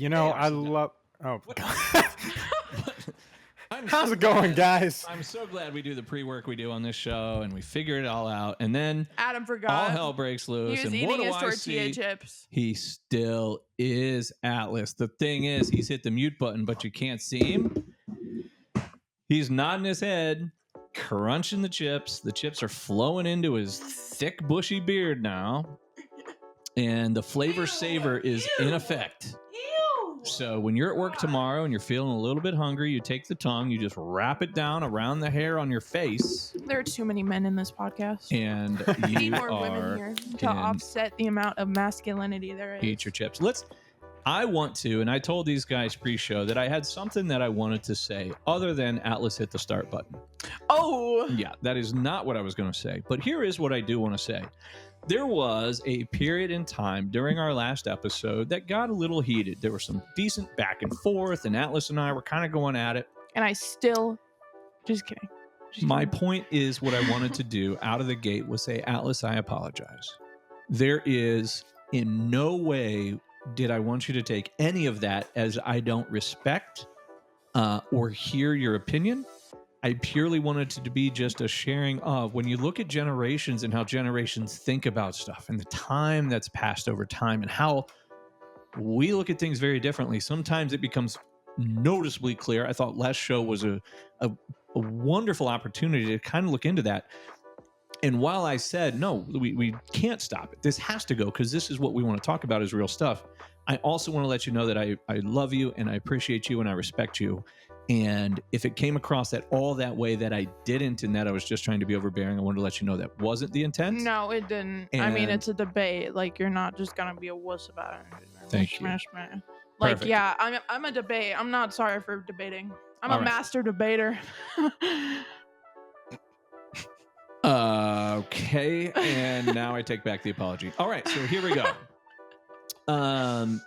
You know, I love. Oh, I'm how's so it going, glad- guys? I'm so glad we do the pre-work we do on this show, and we figure it all out, and then Adam forgot. all hell breaks loose. He was and what eating do his I tortilla see? chips. He still is Atlas. The thing is, he's hit the mute button, but you can't see him. He's nodding his head, crunching the chips. The chips are flowing into his thick, bushy beard now, and the flavor saver is in effect. So when you're at work tomorrow and you're feeling a little bit hungry, you take the tongue, you just wrap it down around the hair on your face, There are too many men in this podcast. and We need you more women are here to in offset the amount of masculinity there is. eat your chips. I want to, and I told these guys pre-show that I had something that I wanted to say other than Atlas hit the start button. Oh! Yeah, that is not what I was going to say. But here is what I do want to say. There was a period in time during our last episode that got a little heated. There was some decent back and forth, and Atlas and I were kind of going at it. And I still... Just kidding. My point is, what I wanted to do out of the gate was say, Atlas, I apologize. There is in no way did I want you to take any of that as I don't respect or hear your opinion. I purely wanted it to be just a sharing of when you look at generations and how generations think about stuff and the time that's passed over time and how we look at things very differently. Sometimes it becomes noticeably clear. I thought last show was a wonderful opportunity to kind of look into that. And while I said, no, we can't stop it, this has to go because this is what we want to talk about is real stuff, I also want to let you know that I love you and I appreciate you and I respect you. And if it came across that way that I didn't and that I was just trying to be overbearing, I wanted to let you know that wasn't the intent. No, it didn't. I mean, it's a debate. Like, you're not just going to be a wuss about it. Thank you. Smash. Like, Perfect. yeah, I'm a debate. I'm not sorry for debating. I'm All a right. master debater. Okay, and now I take back the apology. All right, so here we go.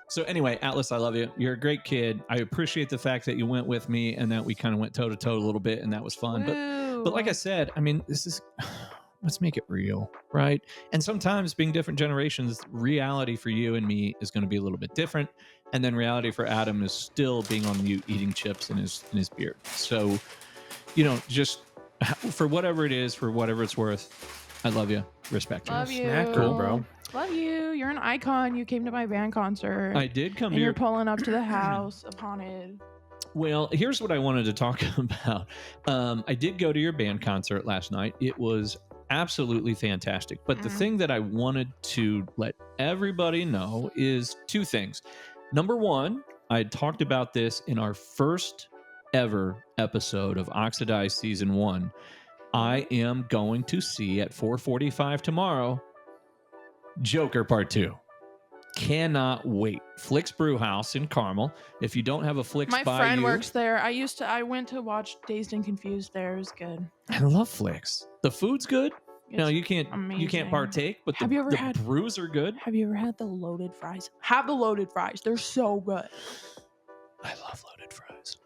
So anyway, Atlas, I love you. You're a great kid. I appreciate the fact that you went with me and that we kind of went toe to toe a little bit, and that was fun. But like I said, I mean, let's make it real, right? And sometimes being different generations, reality for you and me is going to be a little bit different, and then reality for Adam is still being on mute, eating chips in his beard. So, just for whatever it is, for whatever it's worth, I love you, respect you. Love you. Snacker, bro. Love you. You're an icon. You came to my band concert. I did come and here. You're pulling up to the house upon it. Well, here's what I wanted to talk about. I did go to your band concert last night. It was absolutely fantastic. But the thing that I wanted to let everybody know is two things. Number one, I had talked about this in our first ever episode of Oxidized Season 1. I am going to see at 4:45 tomorrow Joker Part 2. Cannot wait. Flicks Brew House in Carmel. If you don't have a Flicks My by friend you, works there. I went to watch Dazed and Confused there. It was good. I love Flicks. The food's good. No, It's you can't amazing. partake, but Have you ever the had- brews are good. Have you ever had the loaded fries? Have the loaded fries. They're so good. I love loaded fries.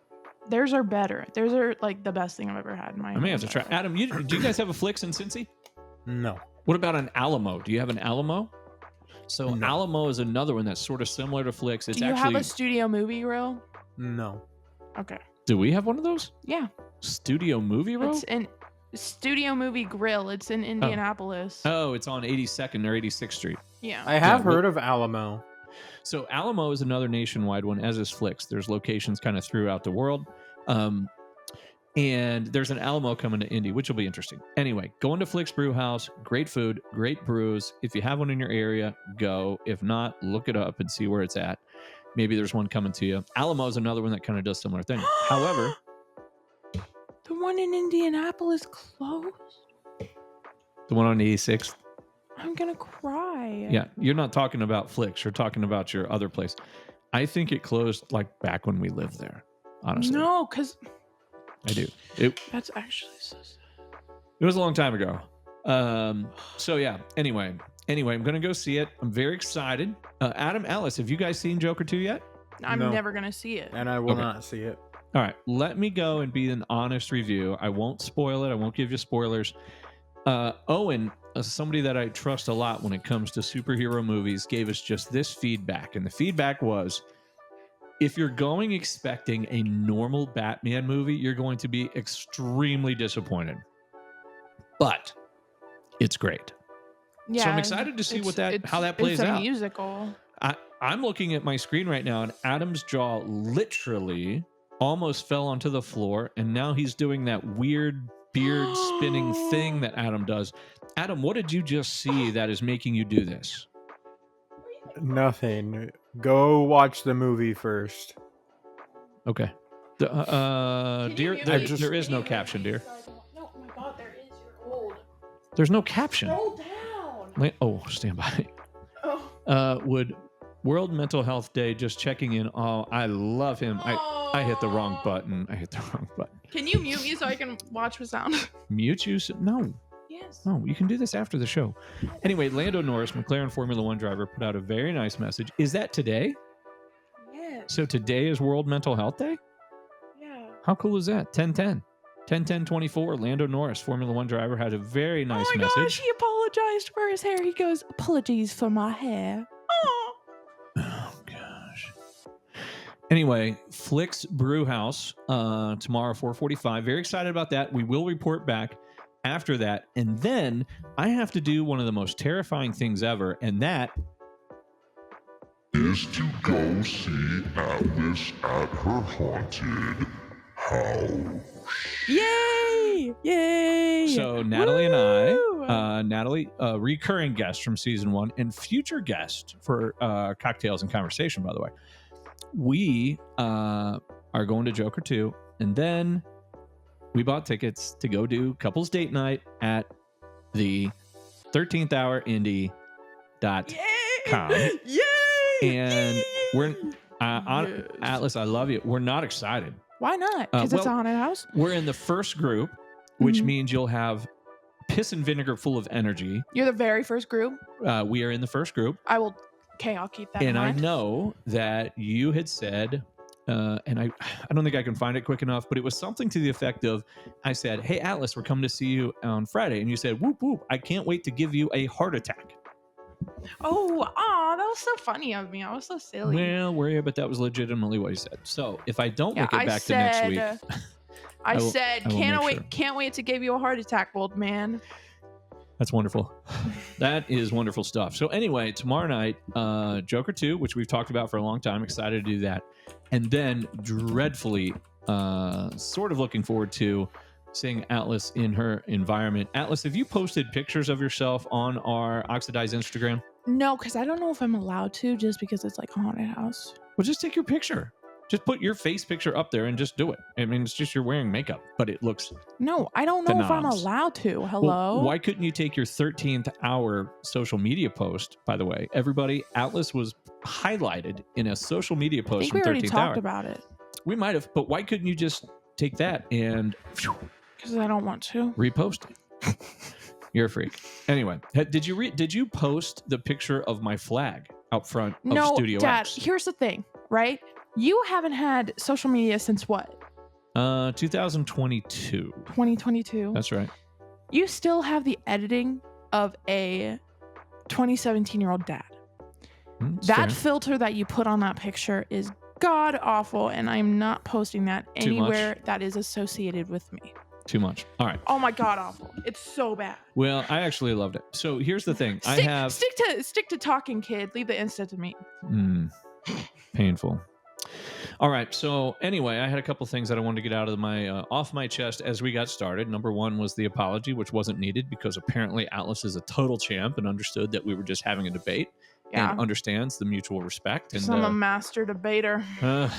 Theirs are better. Theirs are like the best thing I've ever had in my I may have to entire try. life. Adam, do you guys have a Flicks in Cincy? No. What about an Alamo? Do you have an Alamo? So No. Alamo is another one that's sort of similar to Flicks. It's Do you actually. have a studio movie grill? No. Okay. Do we have one of those? Yeah. Studio movie row? It's in Studio Movie Grill. It's in Indianapolis. Oh, it's on 82nd or 86th Street. Yeah. I have Yeah, heard of Alamo. So Alamo is another nationwide one, as is Flicks. There's locations kind of throughout the world. And there's an Alamo coming to Indy, which will be interesting. Anyway, going to Flicks Brew House. Great food, great brews. If you have one in your area, go. If not, look it up and see where it's at. Maybe there's one coming to you. Alamo is another one that kind of does similar thing. However, The one in Indianapolis closed? the one on 86th. I'm going to cry. Yeah, you're not talking about Flicks. You're talking about your other place. I think it closed like back when we lived there, honestly. No, because I do. that's actually so sad. It was a long time ago. So yeah, anyway, I'm going to go see it. I'm very excited. Adam, Alice, have you guys seen Joker 2 yet? I'm No. never going to see it. And I will Okay. not see it. All right, let me go and be an honest review. I won't spoil it. I won't give you spoilers. Owen, somebody that I trust a lot when it comes to superhero movies, gave us just this feedback. And the feedback was, if you're going expecting a normal Batman movie, you're going to be extremely disappointed. But it's great. Yeah, So I'm excited to see how that plays it's a out. musical. I'm looking at my screen right now, and Adam's jaw literally almost fell onto the floor, and now he's doing that weird beard spinning thing that Adam does. Adam, what did you just see that is making you do this? Nothing. Go watch the movie first. Okay. Dear, there is no caption, dear. No, oh my God, there is. You're old. There's no caption. Scroll down. Stand by. Oh. Would World Mental Health Day, just checking in. Oh, I love him. I hit the wrong button. Can you mute me so I can watch with sound? Mute you? No. Yes. No, you can do this after the show. Anyway, Lando Norris, McLaren Formula One driver, put out a very nice message. Is that today? Yes. So today is World Mental Health Day? Yeah. How cool is that? 10-10-24, Lando Norris, Formula One driver, had a very nice message. Oh my gosh, he apologized for his hair. He goes, apologies for my hair. Oh, gosh. Anyway, Flick's Brew House tomorrow, 4:45. Very excited about that. We will report back after that. And then I have to do one of the most terrifying things ever, and that is to go see Atlas at her haunted house. Yay! Yay! So Natalie and I, Natalie, recurring guest from season 1 and future guest for Cocktails and Conversation, by the way. We are going to Joker 2, and then we bought tickets to go do couples date night at the 13th hour indie.com. Yay! And we're on Yes. Atlas, I love you. We're not excited. Why not? Because it's a well, haunted house? We're in the first group, which Mhm. means you'll have piss and vinegar full of energy. You're the very first group? We are in the first group. I'll keep that in And I mind. know that you had said, and I don't think I can find it quick enough, but it was something to the effect of, I said, hey, Atlas, we're coming to see you on Friday. And you said, whoop, whoop, I can't wait to give you a heart attack. That was so funny of me. I was so silly. Well, worry, but that was legitimately what he said. So if I don't make it back to next week, I will said, make sure. can't wait to give you a heart attack, old man. That's wonderful. That is wonderful stuff. So anyway, tomorrow night, Joker 2, which we've talked about for a long time. Excited to do that. And then dreadfully sort of looking forward to seeing Atlas in her environment. Atlas, have you posted pictures of yourself on our Oxidized Instagram? No, because I don't know if I'm allowed to, just because it's like a haunted house. Well, just take your picture. Just put your face picture up there and just do it. I mean, it's just you're wearing makeup, but it looks... No, I don't know if I'm knobs. allowed to. Hello? Well, why couldn't you take your 13th hour social media post, by the way? Everybody, Atlas was highlighted in a social media I post think from we already 13th talked hour. about it. We might have, but why couldn't you just take that and Because I don't want to. repost it? You're a freak. Anyway, did you post the picture of my flag out front of No, Studio Dad, X? here's the thing, right? You haven't had social media since what? 2022. 2022. That's right. You still have the editing of a 2017-year-old dad. It's That fair. filter that you put on that picture is god awful, and I'm not posting that Too much? anywhere that is associated with me. Too much. All right. Oh my god, awful! It's so bad. Well, I actually loved it. So here's the thing. Stick to talking, kid. Leave the Insta to me. Painful. All right. So anyway, I had a couple things that I wanted to get out of my off my chest as we got started. Number one was the apology, which wasn't needed because apparently Atlas is a total champ and understood that we were just having a debate Yeah, and understands the mutual respect. And because I'm a master debater. and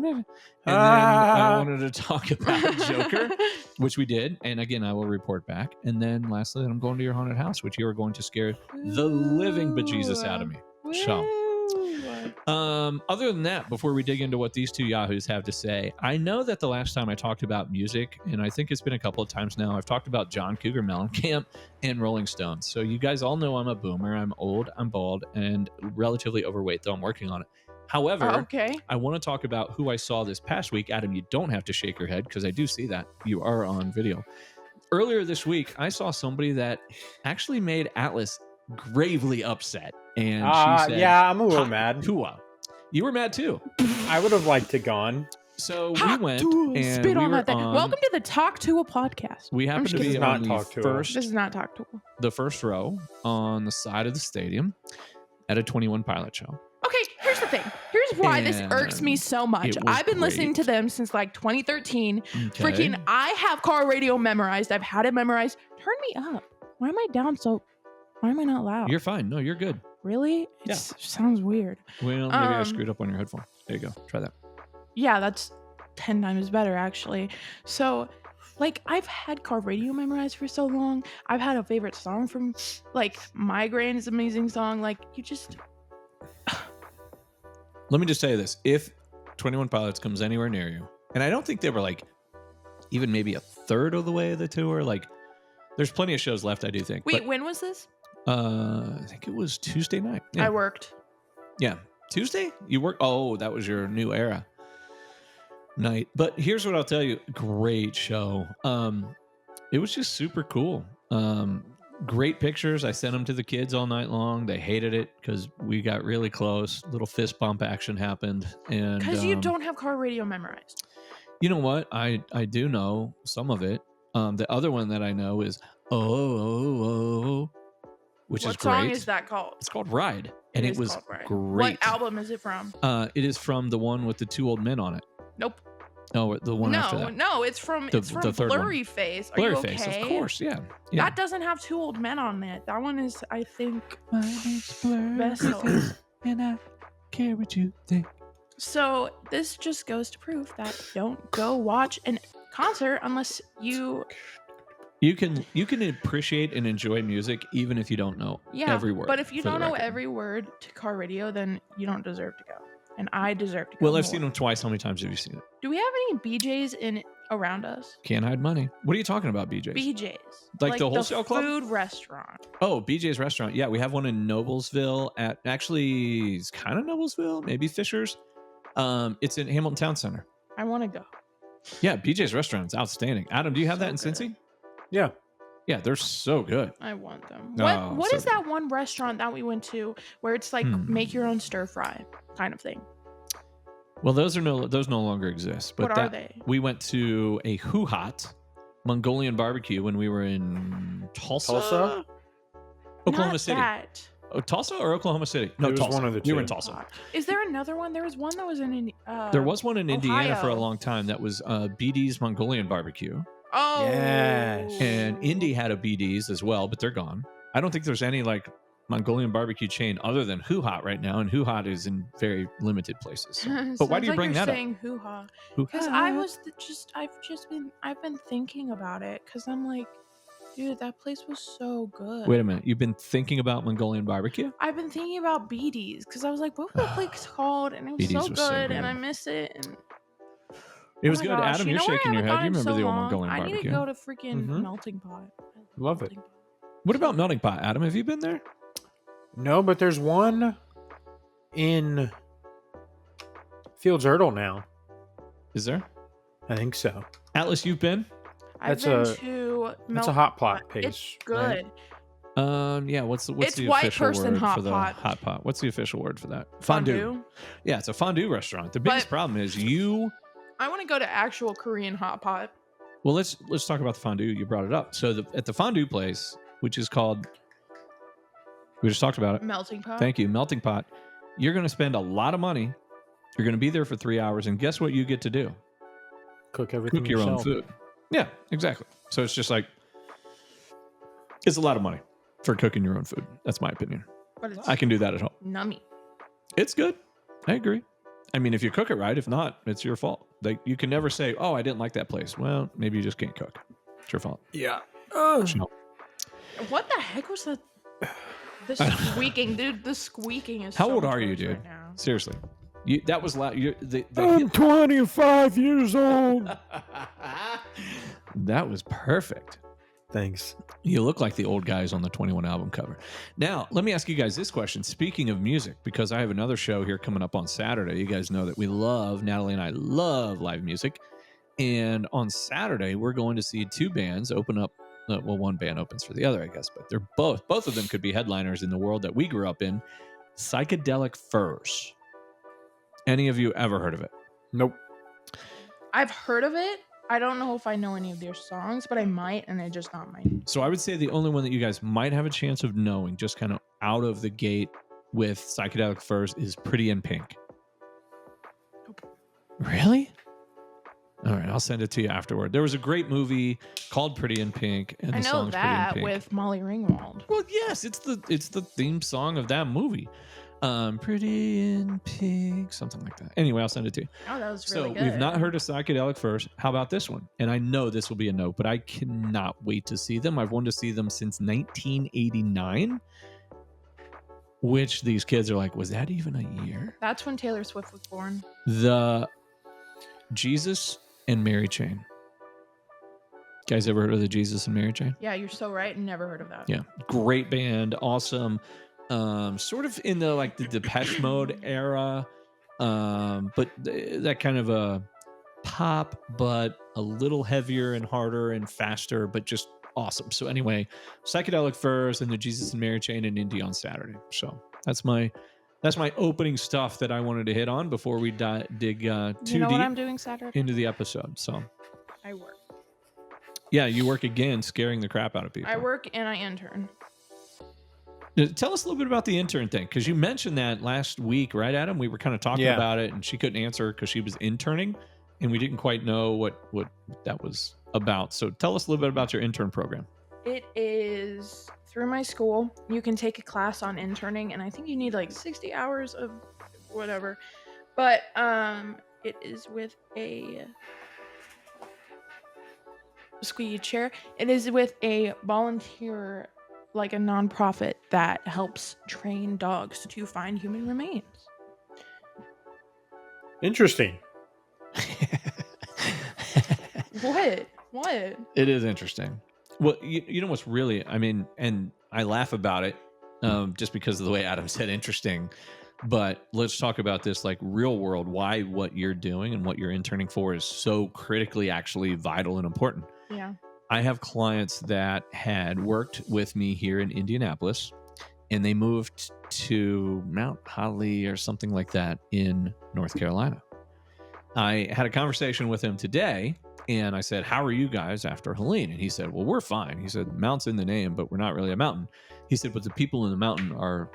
then I wanted to talk about Joker, which we did. And again, I will report back. And then lastly, I'm going to your haunted house, which you are going to scare the living bejesus out of me. So, other than that, before we dig into what these two yahoos have to say, I know that the last time I talked about music, and I think it's been a couple of times now, I've talked about John Cougar Mellencamp and Rolling Stones. So you guys all know I'm a boomer. I'm old, I'm bald, and relatively overweight, though I'm working on it. However, okay. I want to talk about who I saw this past week. Adam, you don't have to shake your head because I do see that. You are on video. Earlier this week, I saw somebody that actually made Atlas gravely upset. And she said, yeah, I'm a little "Ha- mad. Hua." You were mad too. I would have liked to gone. So we Ha! went Dude, and spit we on were that thing. on. Welcome to the Talk to a podcast. We happened to just be kidding. on This is not Talk to a. This is not Talk to a. the first row on the side of the stadium at a 21 Pilot show. Okay, here's the thing. Here's why this And irks me so much. it was I've been listening to great. them since like 2013. Okay. Freaking, I have car radio memorized. I've had it memorized. Turn me up. Why am I down so? Why am I not loud? You're fine. No, you're good. Really? It Yeah. sounds weird. Well, maybe I Um, screwed up on your headphone. There you go. Try that. Yeah, that's 10 times better actually. So, like, I've had car radio memorized for so long. I've had a favorite song from, like, Migraine is an amazing song. Like, you just. Let me just tell you this. If 21 Pilots comes anywhere near you, and I don't think they were like even maybe a third of the way of the tour, like there's plenty of shows left, I do think. Wait, when was this? I think it was Tuesday night. Yeah. I worked. Yeah. Tuesday? You work? Oh, that was your new era night. But here's what I'll tell you. Great show. It was just super cool. Great pictures. I sent them to the kids all night long. They hated it because we got really close. Little fist bump action happened. And Because you don't have car radio memorized. you know what? I do know some of it. The other one that I know is oh, which What is great. song is that called? It's called Ride, and it is was called Ride. great. What album is it from? It is from the one with the two old men on it. Nope. Oh, the one after No, that. no, it's from The third one. Blurry Face. Are Blurry you okay? Face, of course, yeah. Yeah. That doesn't have two old men on it. That one is, I think, My name's Blurry Vessel. Face, and I care what you think. So this just goes to prove that don't go watch a concert unless you. You can appreciate and enjoy music even if you don't know every word. But if you for the don't know record. every word to car radio, then you don't deserve to go. And I deserve to go. Well, I've more. seen them twice. How many times have you seen it? Do we have any BJs in around us? Can't hide money. What are you talking about, BJ's? BJs. Like the wholesale club? Food restaurant. Oh, BJ's restaurant. Yeah, we have one in Noblesville at actually it's kind of Noblesville, maybe Fishers. It's in Hamilton Town Center. I want to go. Yeah, BJ's restaurant is outstanding. Adam, do you have So that in good. Cincy? Yeah. Yeah, they're so good. I want them. Oh, What so is that one restaurant that we went to where it's like make your own stir fry kind of thing? Well, those no longer exist. But What are they? We went to a Hoo Hot Mongolian barbecue when we were in Tulsa, Tulsa? Oklahoma Not City. that. Oh, Tulsa or Oklahoma City? No, It was Tulsa. one of the We were in two. Tulsa. Is there another one? There was one that was in. There was one in Indiana for a Ohio. long time that was BD's Mongolian barbecue. Oh. Yes. And Indy had a BD's as well, but they're gone. I don't think there's any like Mongolian barbecue chain other than Hoo Hot right now, and Hoo Hot is in very limited places. So. But why do you bring that up? Saying hoo ha. Hoo Because Ha. I've been thinking about it. Because I'm like, dude, that place was so good. Wait a minute, you've been thinking about Mongolian barbecue? I've been thinking about BD's because I was like, what was that place called? And it was BD's so was so good, good. and I miss it. And It was oh good. my gosh, Adam, you you're know where shaking I your haven't head. You gone in remember so the old long? Mongolian I barbecue? need to go to freaking Mhm. Melting Pot. Love it. Melting Pot. What about Melting Pot, Adam? Have you been there? No, but there's one in Fields Erdel now. Is there? I think so. Atlas, you've been? I've That's been a- to That's a Melting hot pot Pot. pace. It's good. Yeah. What's It's the white official person word hot for the pot. hot pot? What's the official word for that? Fondue. Yeah, it's a fondue restaurant. The biggest But- problem is you. I want to go to actual Korean hot pot. Well, let's talk about the fondue. You brought it up. So at the fondue place, which is called, we just talked about it. Melting Pot. Thank you, Melting Pot. You're going to spend a lot of money. You're going to be there for 3 hours, and guess what you get to do? Cook everything Cook your own yourself. food. Yeah, exactly. So it's just like it's a lot of money for cooking your own food. That's my opinion. But it's I can do that at home. nummy. It's good. I agree. I mean, if you cook it right, if not, it's your fault. Like you can never say, "Oh, I didn't like that place." Well, maybe you just can't cook. It's your fault. Yeah. So, What the heck was that? The squeaking, dude. The squeaking is. how so old much are you, worse dude? right now. Seriously, that was loud. The I'm 25 years old. that was perfect. Thanks. You look like the old guys on the 21 album cover. Now, let me ask you guys this question. Speaking of music, because I have another show here coming up on Saturday. You guys know that Natalie and I love live music. And on Saturday, we're going to see two bands open up. Well, one band opens for the other, I guess, but they're both of them could be headliners in the world that we grew up in. Psychedelic Furs. Any of you ever heard of it? Nope. I've heard of it. I don't know if I know any of their songs, but I might, and they're just not mine. So I would say the only one that you guys might have a chance of knowing, just kind of out of the gate with Psychedelic Furs, is Pretty in Pink. Really? All right, I'll send it to you afterward. There was a great movie called Pretty in Pink, and I the know song's that Pretty in Pink. with Molly Ringwald. Well, yes, it's the theme song of that movie. Pretty in Pink, something like that. Anyway, I'll send it to you. Oh, that was really So good. we've not heard of Psychedelic Furs. How about this one? And I know this will be a no, but I cannot wait to see them. I've wanted to see them since 1989, which these kids are like, was that even a year? That's when Taylor Swift was born. The Jesus and Mary Chain. Guys ever heard of the Jesus and Mary Chain? Yeah, you're so right. Never heard of that. Yeah. Great band. Awesome. Sort of in the Depeche Mode era. But that kind of a pop, but a little heavier and harder and faster, but just awesome. So anyway, Psychedelic Furs and the Jesus and Mary Chain and Indie on Saturday. So that's my opening stuff that I wanted to hit on before we dig too You know what I'm deep doing Saturday? into the episode. So I work. yeah, you work again, scaring the crap out of people. I work and I intern. Tell us a little bit about the intern thing, because you mentioned that last week, right, Adam? We were kind of talking about it, and she couldn't answer because she was interning, and we didn't quite know what that was about. So tell us a little bit about your intern program. It is through my school. You can take a class on interning, and I think you need like 60 hours of whatever. But it is with a squeaky chair. It is with a volunteer, like a nonprofit that helps train dogs to find human remains. Interesting. What? It is interesting. Well, you know what's really, I mean, and I laugh about it just because of the way Adam said interesting, but let's talk about this like real world, why what you're doing and what you're interning for is so critically actually vital and important. Yeah. I have clients that had worked with me here in Indianapolis, and they moved to Mount Holly or something like that in North Carolina. I had a conversation with him today, and I said, how are you guys after Helene? And he said, well, we're fine. He said, Mount's in the name, but we're not really a mountain. He said, but the people in the mountain are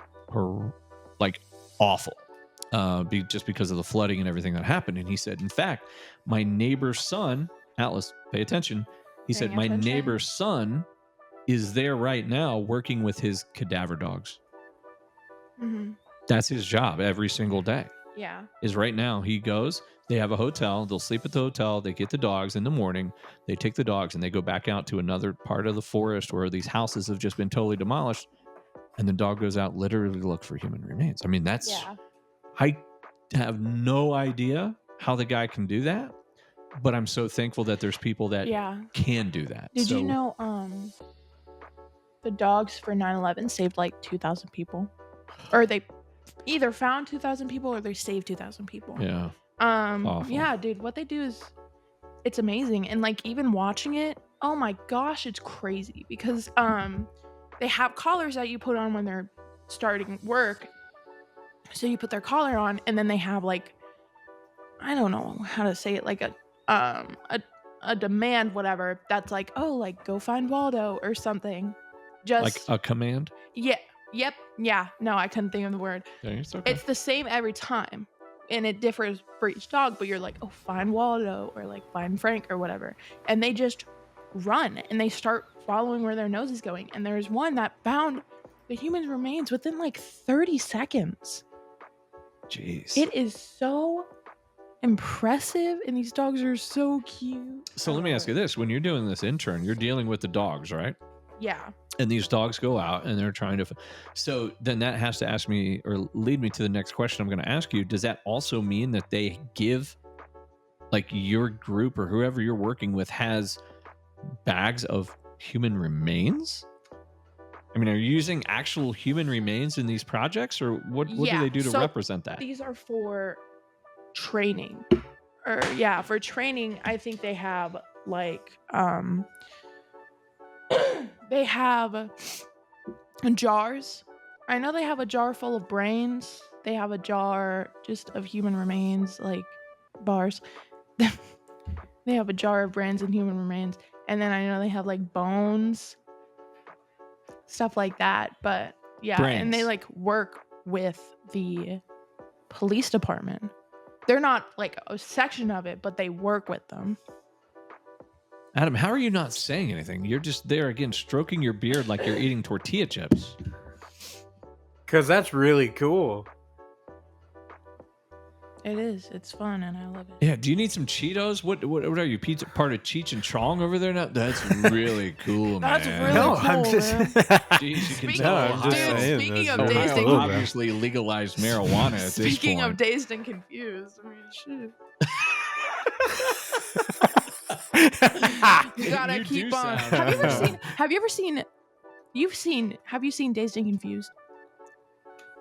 like awful, just because of the flooding and everything that happened. And he said, in fact, my neighbor's son, Atlas, pay attention. He said, my neighbor's son is there right now working with his cadaver dogs. Mm-hmm. That's his job every single day. Yeah. Is right now he goes, they have a hotel, they'll sleep at the hotel, they get the dogs in the morning, they take the dogs and they go back out to another part of the forest where these houses have just been totally demolished, and the dog goes out literally to look for human remains. I mean, I have no idea how the guy can do that, but I'm so thankful that there's people that can do that. Did you know the dogs for 9/11 saved like 2,000 people? Or they either found 2,000 people or they saved 2,000 people. Yeah. Awful. Yeah, dude, what they do is it's amazing. And like even watching it, oh my gosh, it's crazy because they have collars that you put on when they're starting work. So you put their collar on, and then they have like, I don't know how to say it, like a demand, whatever, that's like, oh, like go find Waldo or something. Just like a command? Yeah. Yep. Yeah. No, I couldn't think of the word. Yeah, it's okay. It's the same every time, and it differs for each dog, but you're like, oh, find Waldo or like find Frank or whatever. And they just run and they start following where their nose is going. And there's one that found the human's remains within like 30 seconds. Jeez. It is so impressive, and these dogs are so cute. So let me ask you this. When you're doing this intern, you're dealing with the dogs, right? Yeah. And these dogs go out and they're trying to. So then that has to ask me or lead me to the next question I'm going to ask you. Does that also mean that they give, like your group or whoever you're working with has bags of human remains? I mean, are you using actual human remains in these projects, or what do they do to represent that? These are for training. For training, I think they have like they have jars, I know they have a jar full of brains. They have a jar just of human remains, like bars. They have a jar of brains and human remains. And then I know they have like bones, stuff like that. But yeah, and they Brains. like work with the police department. They're not like a section of it, but they work with them. Adam, how are you not saying anything? You're just there again, stroking your beard like you're eating tortilla chips. Because that's really cool. It is. It's fun, and I love it. Yeah. Do you need some Cheetos? What are you? Pizza part of Cheech and Chong over there now? That's really cool, That's man. really No, cool, I'm just. man. Jeez, you can Speaking tell No, I'm just Ohio- saying. Speaking that's of really Dazed and cool, Ohio bro. obviously legalized marijuana at this Speaking point. of dazed and confused, I mean, shit. You gotta You keep do on. sound- Have you ever seen Dazed and Confused?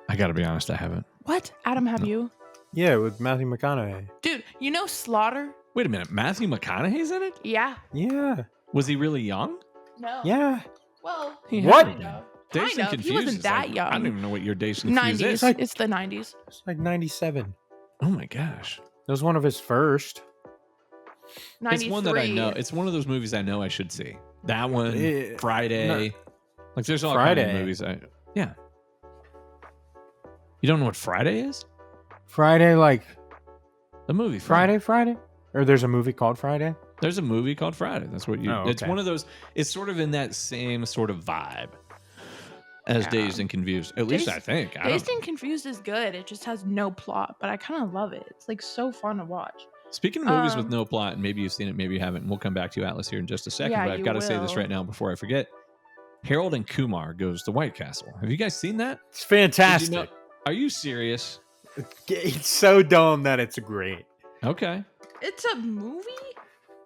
I gotta be honest, I haven't. What? Adam, have you? Yeah, with Matthew McConaughey. Dude, you know Slaughter? Wait a minute, Matthew McConaughey's in it? Yeah. Yeah. Was he really young? No. Yeah. Well, What? kind of. Dazed Kind and of. He Confused wasn't is that like- young. I don't even know what your Dazed and Confused 90s. is. like- It's the 90s. It's like 97. Oh my gosh. That was one of his first. 93. It's one that I know. It's one of those movies I know I should see. That one, Eh, Friday. Like there's all kinds of Friday. movies. Yeah. You don't know what Friday is? Friday, like The movie Friday? Or there's a movie called Friday? There's a movie called Friday. That's what you. Oh, It's okay. one of those. It's sort of in that same sort of vibe as Yeah. Dazed and Confused. At least Dazed- I think. I don't Dazed know. and Confused is good. It just has no plot, but I kind of love it. It's like so fun to watch. Speaking of movies with Um, no plot, and maybe you've seen it, maybe you haven't. And we'll come back to you, Atlas, here in just a second. Yeah, but I've you got to say this will. right now before I forget. Harold and Kumar goes to White Castle. Have you guys seen that? It's Did you fantastic. know- Are you serious? It's so dumb that it's great. Okay. It's a movie?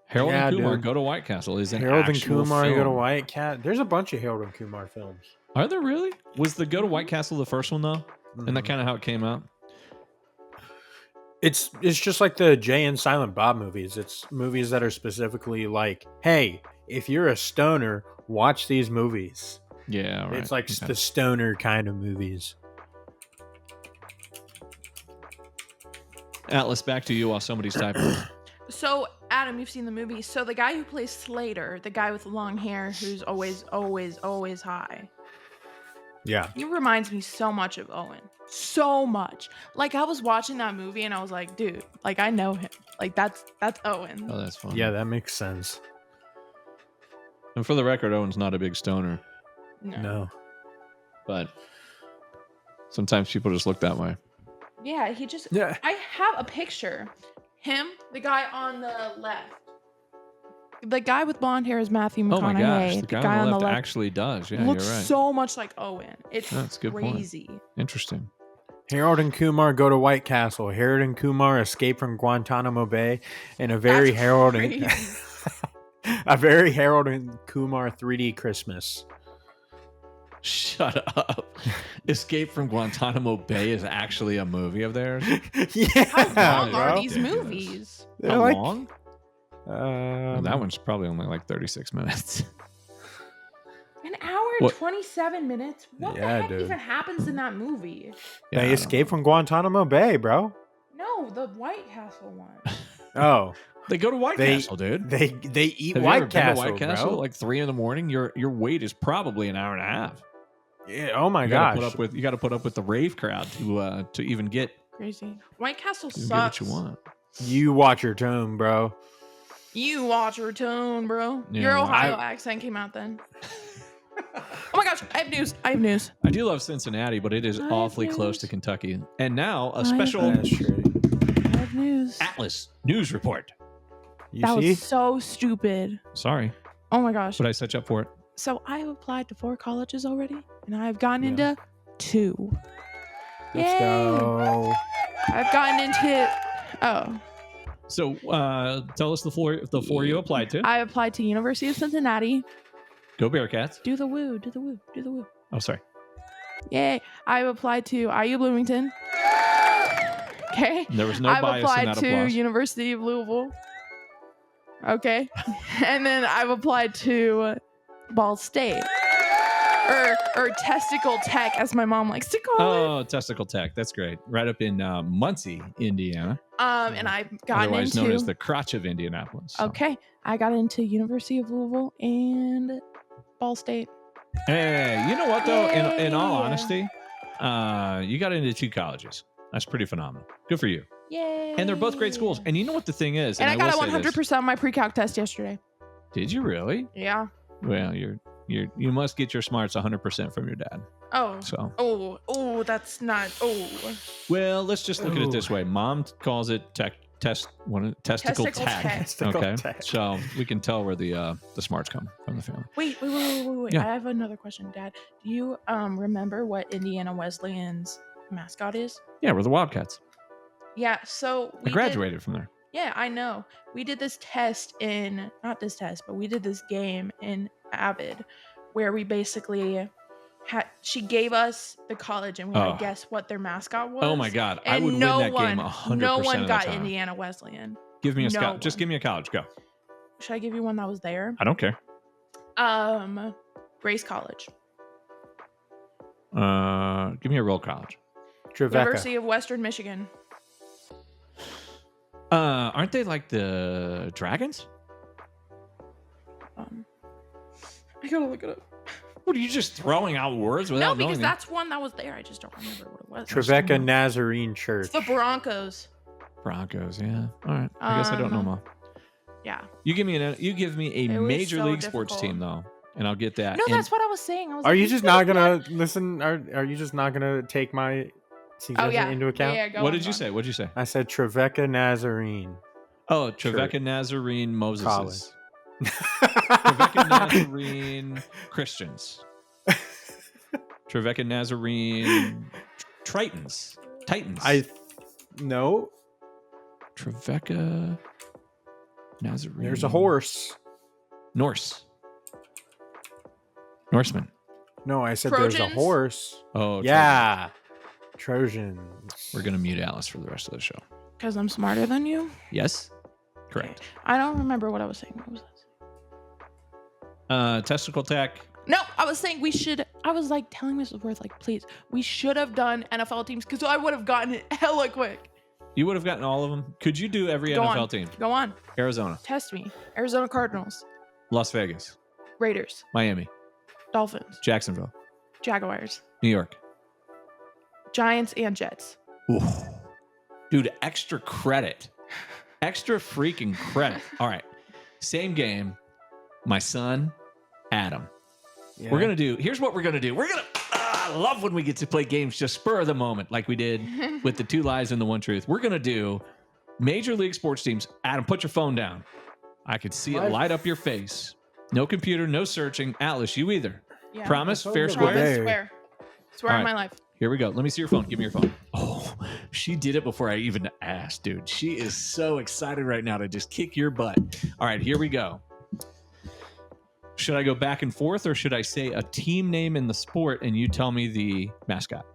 Harold Yeah, and Kumar dude. Go to White Castle is an Harold and actual Kumar go to film. White Cat. There's a bunch of Harold and Kumar films. Are there really? Was the Go to White Castle the first one though? And that Mhm. kind of how it came out? It's just like the Jay and Silent Bob movies. It's movies that are specifically like, hey, if you're a stoner, watch these movies. Yeah, right. It's like Okay. the stoner kind of movies. Atlas, back to you while somebody's typing. So, Adam, you've seen the movie. So, the guy who plays Slater, the guy with the long hair who's always high, Yeah. he reminds me so much of Owen. So much. Like, I was watching that movie and I was like, dude, like, I know him. Like, that's Owen. Oh, that's fun. Yeah, that makes sense. And for the record, Owen's not a big stoner, No. but sometimes people just look that way. Yeah, he just. Yeah. I have a picture. Him, the guy on the left. The guy with blonde hair is Matthew McConaughey. Oh my gosh, the guy on the left actually does. Yeah, looks you're right. so much like Owen. It's That's a good point. crazy. Interesting. Harold and Kumar go to White Castle. Harold and Kumar escape from Guantanamo Bay, and a very That's Harold and crazy. a very Harold and Kumar 3D Christmas. Shut up. Escape from Guantanamo Bay is actually a movie of theirs. Yeah, How long bro. are these Ridiculous. movies? They're How like, long? Well, that one's probably only like 36 minutes. An hour and What? 27 minutes? What Yeah, the heck dude. even happens in that movie? Yeah, I They don't escape know. from Guantanamo Bay, bro. No, the White Castle one. Oh, They go to White They- Castle, dude. they eat Have you ever White been to Castle, White Castle bro. at like 3 a.m? Your wait is probably an hour and a half. Yeah, oh my You gotta gosh. you got to put up with the rave crowd to even get Crazy. White Castle even get what sucks. you want. You watch your tone, bro. You watch your tone, bro. Yeah, Your well, Ohio accent came out then. Oh my gosh, I have news. I have news. I do love Cincinnati, but it is I have awfully close news. to Kentucky. And now a have special That's true. I have news. Atlas news report. You That see? was so stupid. Sorry, Oh my gosh. but I set you up for it. So I have applied to 4 colleges already, and I have gotten Yeah. into 2. Let's Yay. go. I've gotten into. Oh, So tell us the four you applied to. I applied to University of Cincinnati. Go Bearcats. Do the woo, do the woo, do the woo. Oh, sorry. Yay! I've applied to IU Bloomington. Okay. There was no I've bias in applied that to applause. University of Louisville. Okay. And then I've applied to Ball State. or Testicle Tech, as my mom likes to call it. Oh, Testicle Tech. That's great. Right up in Muncie, Indiana. And I've gotten Otherwise into known as the crotch of Indianapolis. So. okay. I got into University of Louisville and Ball State. Hey, you know what though? In all Yay. honesty, you got into 2 colleges. That's pretty phenomenal. Good for you. Yay! And they're both great schools. And you know what the thing is? And I got a will say this. 100% on my pre-calc test yesterday. Did you really? Yeah. Well, you must get your smarts 100% from your dad. Oh. So. Oh, that's not. Oh. Well, let's just look at it this way. Mom calls it testicle Testicle tech. tech. Testicle Okay, tech. so we can tell where the smarts come from the family. Wait. Yeah. I have another question, Dad. Do you remember what Indiana Wesleyan's mascot is? Yeah, we're the Wildcats. Yeah. So I graduated from there. Yeah, I know. We did this test not this test, but we did this game in Avid where we basically she gave us the college and we had to guess what their mascot was. Oh my God, I And would win that game 100%. No one of the got time. Indiana Wesleyan. Give me a No college. Just one. give me a college. Go. Should I give you one that was there? I don't care. Grace College. Give me a real college. Trevecca. University of Western Michigan. Aren't they like the Dragons? I gotta look it up. What are you just throwing out words without No, because knowing? that's one that was there. I just don't remember what it was. Trevecca Nazarene Church. It's the Broncos. Broncos. Yeah. All right. I guess I don't know them all. Yeah. You give me a It was major so league sports difficult. team though, and I'll get that. No, And that's what I was saying. I was Are like, you just not gonna listen? Are you just not gonna take my suggestion Oh yeah. into account? Yeah, go what on, did go you on. say? What did you say? I said Trevecca Nazarene. Oh, Trevecca Church. Nazarene Moses. College. Trevecca Nazarene Christians. Trevecca Nazarene Titans. No. Trevecca Nazarene. There's a horse. Norseman. No, I said there's a Trojans? horse. Oh, Yeah. Trojans. We're gonna mute Alice for the rest of the show. Because I'm smarter than you? Yes. Correct. I don't remember what I was saying. What was that? Testicle tech. No, I was saying we should. I was like telling Mrs. Worth, like, please, we should have done NFL teams because I would have gotten it hella quick. You would have gotten all of them. Could you do every Go NFL on. team? Go on. Arizona, Test me. Arizona Cardinals, Las Vegas, Raiders, Miami, Dolphins, Jacksonville, Jaguars, New York. Giants, and Jets. Ooh. Dude, extra credit. Extra freaking credit. All right. Same game. My son, Adam. Yeah. We're going to do, here's what we're going to do. We're going to, I love when we get to play games just spur of the moment, like we did with the 2 lies and the 1 truth. We're going to do Major League Sports teams. Adam, put your phone down. I could see it What? light up your face. No computer, no searching. Atlas, you either. Yeah. Promise? My Fair phone's square? over there. Swear. Swear All on right. my life. Here we go. Let me see your phone. Give me your phone. Oh, she did it before I even asked, dude. She is so excited right now to just kick your butt. All right, here we go. Should I go back and forth or should I say a team name in the sport and you tell me the mascot?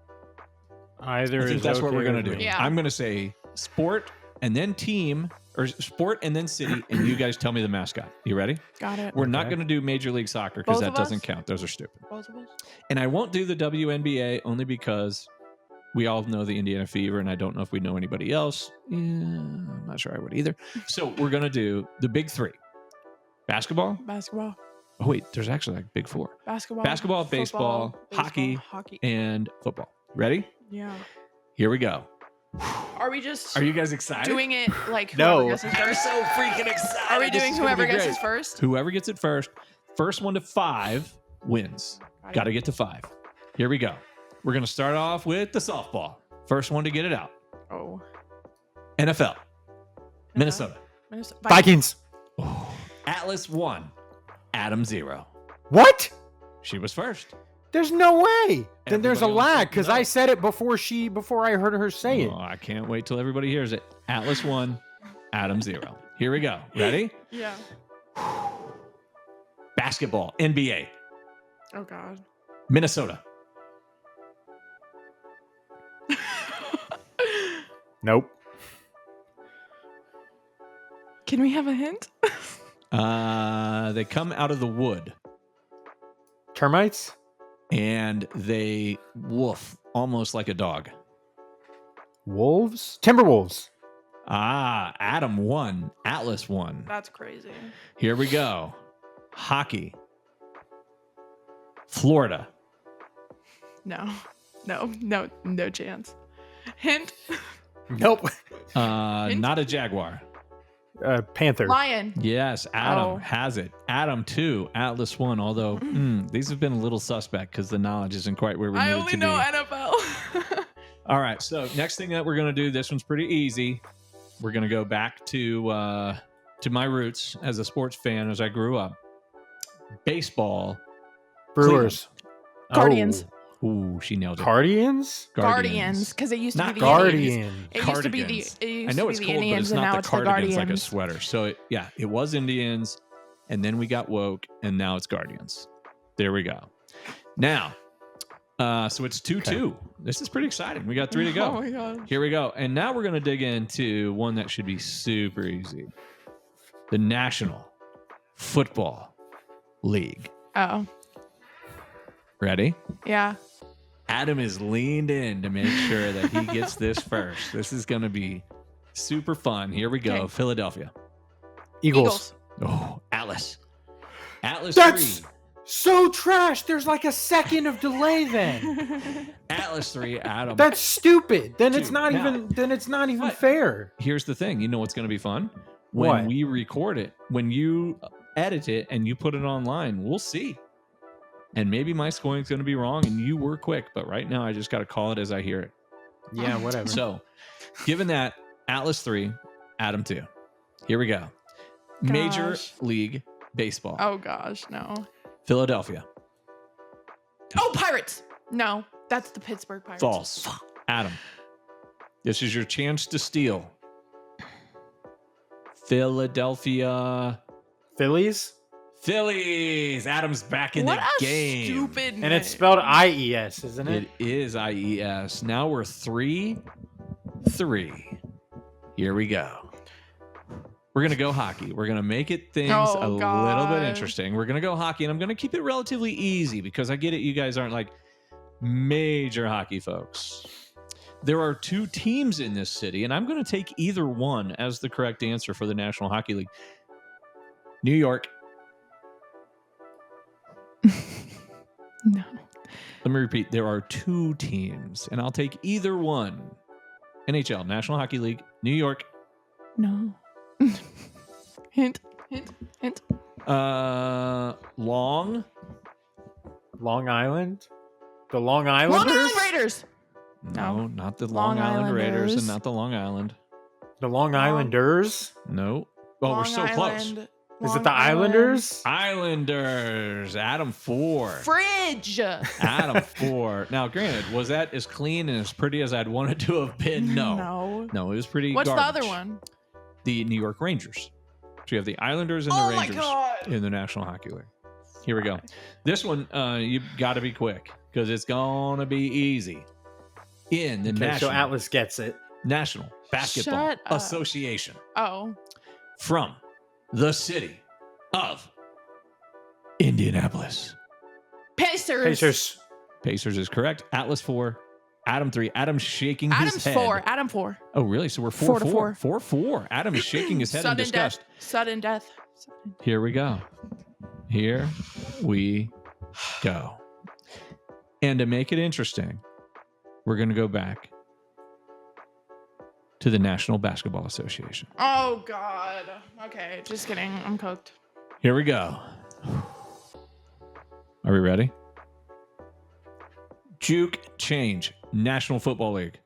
Either I think is that's what okay we're going with to do. me. Yeah. I'm going to say sport and then team, or sport and then city, and you guys tell me the mascot. You ready? Got it. We're not Okay. going to do Major League Soccer because Both that of doesn't us? count. Those are stupid. Both of us? And I won't do the WNBA only because we all know the Indiana Fever, and I don't know if we know anybody else. Yeah, I'm not sure I would either. So we're going to do the big 3. Basketball. Basketball. Oh, wait, there's actually like big 4. Basketball. Basketball, football, baseball, hockey, hockey. and football. Ready? Yeah. Here we go. Are we just Are you guys excited? doing it like No. whoever guesses first? so freaking excited. Are we This doing is gonna whoever be great. guesses first? Whoever gets it first. First one to 5 wins. Got to get to 5. Here we go. We're going to start off with the softball. First one to get it out. Oh. NFL. Minnesota. Minnesota. Vikings. Atlas 1. Adam 0. What? She was first. There's no way. Then there's a Everybody else lag said because no. I said it before I heard her say it. Oh, I can't wait till everybody hears it. Atlas 1. Adam 0. Here we go. Ready? Yeah. Basketball. NBA. Oh God. Minnesota. Nope. Can we have a hint? They come out of the wood. Termites? and they woof almost like a dog. Wolves? Timberwolves. Ah, Adam won. Atlas won. That's crazy. Here we go. Hockey. Florida. No chance. Hint. Nope. Not a Jaguar. Panther. Lion. Yes, Adam Oh. has it. Adam 2, Atlas 1, although these have been a little suspect because the knowledge isn't quite where we need I it only to know be. NFL. All right, so next thing that we're going to do, this one's pretty easy. We're going to go back to my roots as a sports fan as I grew up. Baseball. Brewers. Guardians. Ooh, she nailed it. Guardians? Guardians, because it used to Not be the Indians. Guardian. It used to be the. Cardigans. It used I know to it's be cold, the but Indians, it's and not now the it's the cardigans like a Guardians. sweater. So it was Indians, and then we got woke, and now it's Guardians. There we go. Now, so it's 2-2. This is pretty exciting. We got 3 to go. Oh my god. Here we go. And now we're going to dig into one that should be super easy. The National Football League. Oh Ready? yeah. Adam is leaned in to make sure that he gets this first. This is going to be super fun. Here we go. Okay. Philadelphia. Eagles. Oh, Atlas. Atlas That's 3. so trash. There's like a second of delay then. Atlas 3, Adam. That's stupid. Then it's Dude, not now- even then it's not even What? fair. Here's the thing. You know what's going to be fun? When What? we record it, when you edit it and you put it online, we'll see. And maybe my scoring's going to be wrong and you were quick, but right now I just got to call it as I hear it. Yeah, whatever. So, given that, Atlas 3, Adam 2. Here we go. Major Gosh. League Baseball. Oh gosh, no. Philadelphia. Oh, Pirates. No, that's the Pittsburgh Pirates. False. Adam. This is your chance to steal. Philadelphia. Phillies? Phillies. Adam's back in What the a game. stupid And it's name. spelled IES, isn't it? It is IES. Now we're 3-3. Here we go. We're going to go hockey. We're going to make it things Oh, a little God. bit interesting. We're going to go hockey, and I'm going to keep it relatively easy because I get it. You guys aren't like major hockey folks. There are 2 teams in this city, and I'm going to take either one as the correct answer for the National Hockey League. New York. No. Let me repeat. There are 2 teams, and I'll take either one. NHL, National Hockey League, New York. No. Hint. Long. Long Island? The Long Long Islanders? Island Raiders. No, No. not the Long Long Island Raiders and Islanders. not the Long Island. The Long Islanders? No. Oh, we're Long so close. Island. Is Long it the Island. Islanders? Islanders. Adam 4. Fridge. Adam 4. Now, granted, was that as clean and as pretty as I'd want it to have been? No. No. No, it was pretty What's garbage. the other one? The New York Rangers. So you have the Islanders and Oh the my Rangers God. in the National Hockey League. Here we go. This one, you've got to be quick because it's going to be easy. In the Okay, so National Atlas gets it. National Basketball Shut up. Association Oh. from the city of Indianapolis. Pacers. Pacers. Pacers is correct. Atlas 4, Adam 3. Adam's shaking his Adam's head. 4. Adam 4. Oh, really? So we're 4 to 4-4. 4. 4-4. Adam is shaking his head in Sudden disgust. death. Sudden death. Here we go. Here we go. And to make it interesting, we're going to go back to the National Basketball Association. Oh God. Okay, just kidding. I'm cooked. Here we go. Are we ready? Juke change. National Football League.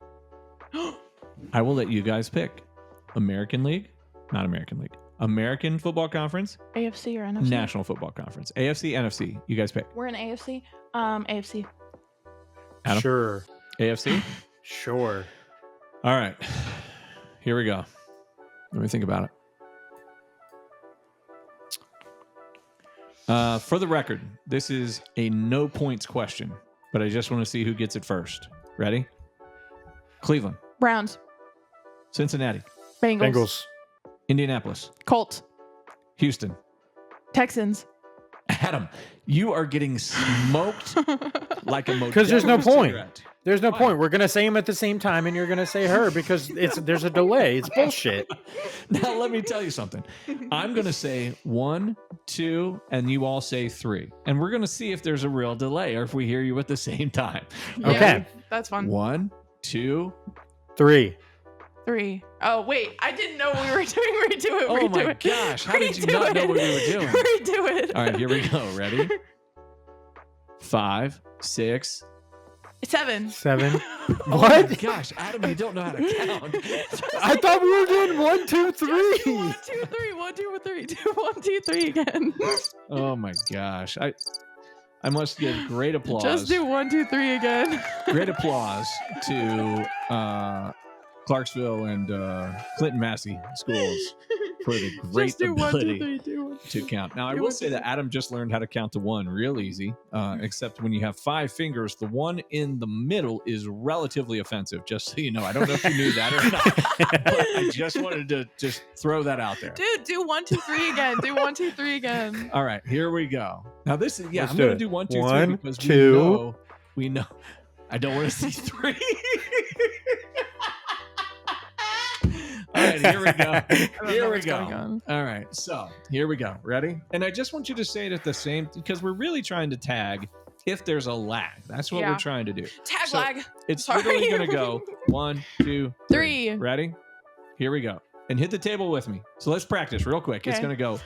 I will let you guys pick. American League? Not American League. American Football Conference? AFC or NFC? National Football Conference. AFC, NFC. You guys pick. We're in AFC. AFC. Adam? Sure. AFC? Sure. All right. Here we go. Let me think about it. For the record, this is a no points question, but I just want to see who gets it first. Ready? Cleveland, Browns. Cincinnati, Bengals. Bengals. Indianapolis, Colts. Houston. Texans. Adam, you are getting smoked like a Because there's no Modelo point. cigarette. There's no Why? point. We're gonna say them at the same time, and you're gonna say her because there's a delay. It's bullshit. Now let me tell you something. I'm going to say 1, 2, and you all say 3. And we're going to see if there's a real delay or if we hear you at the same time. Okay. That's fun. 1, 2. 3. 3. Oh, wait. I didn't know we were doing redo it. Oh redo my it. gosh. How did you Redo not know it. what we were doing? Redo it. All right, here we go. Ready? 5, 6. 7. 7. Oh my What? gosh, Adam, you don't know how to count. I thought we were doing 1, 2, 3. 1, 2, 3. 1, 2, 3. 2, 1, 2, 3 again. Oh my gosh. I must give great applause. Just do 1, 2, 3 again. Great applause to Clarksville and Clinton Massey schools for the great Just do 1, 2, ability 3. Do 1, 2, to count. Now, I Do will 1, say 2, that Adam just learned how to count to 1 real easy, except when you have 5 fingers, the one in the middle is relatively offensive, just so you know. I don't know if you knew that or not, but I just wanted to just throw that out there. Dude, do 1, 2, 3 again. Do 1, 2, 3 again. All right, here we go. Now, this is, Let's I'm do going to it. do 1, 2, 3 1, because 2. we know. I don't want to see 3. All right, here we go. I don't know Here we what's go. going on. All right, so here we go. Ready? And I just want you to say it at the same, because we're really trying to tag if there's a lag. That's what we're Yeah. trying to do. Tag So, lag. It's Sorry. literally going to go 1, 2, 3. 3. Ready? Here we go. And hit the table with me. So let's practice real quick. It's Okay. going to go.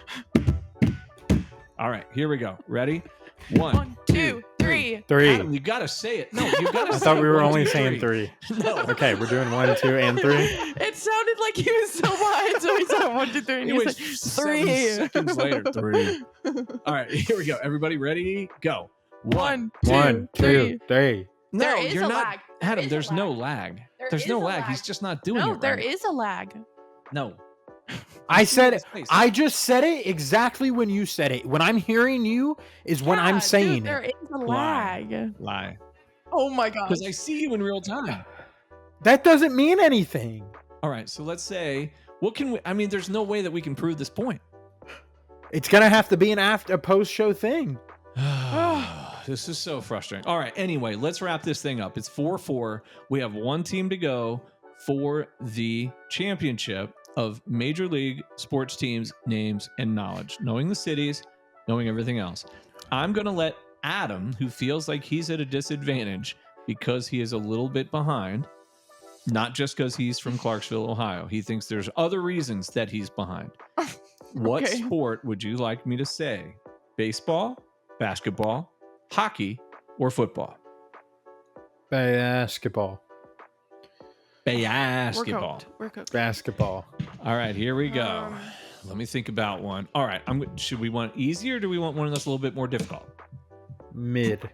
All right, here we go. Ready? 1, 1, 2, 3. 3. Adam, you got to say it. No, you got to say I thought we it. were 1, only 2, saying 3. 3. No. Okay, we're doing 1, 2, and 3. It sounded like he was so behind, so he said 1, 2, 3, and he Anyways, said 7 3. seconds later. 3. All right, here we go. Everybody ready? Go. 1, 1, 2, 2, 3. No, There is you're a not. lag. Adam, is a there's no lag. lag. There There's is no a lag. lag. He's just not doing No, it there right. is a lag. No. I said it. Space. I just said it exactly when you said it. When I'm hearing you is when I'm Yeah, saying dude, there it. is a Lie. lag. Lie. Oh my god. Because I see you in real time. That doesn't mean anything. All right, so let's say, what can we? I mean, there's no way that we can prove this point. It's gonna have to be a post-show thing. This is so frustrating. All right, anyway, let's wrap this thing up. It's 4-4. We have one team to go for the championship of Major League sports teams, names, and knowledge. Knowing the cities, knowing everything else. I'm going to let Adam, who feels like he's at a disadvantage because he is a little bit behind, not just because he's from Clarksville, Ohio. He thinks there's other reasons that he's behind. What Okay. sport would you like me to say? Baseball, basketball, hockey, or football? Basketball. Basketball. We're cooked. Basketball. All right, here we go. Um, Let me think about one. All right, should we want easy or do we want one that's a little bit more difficult? Mid.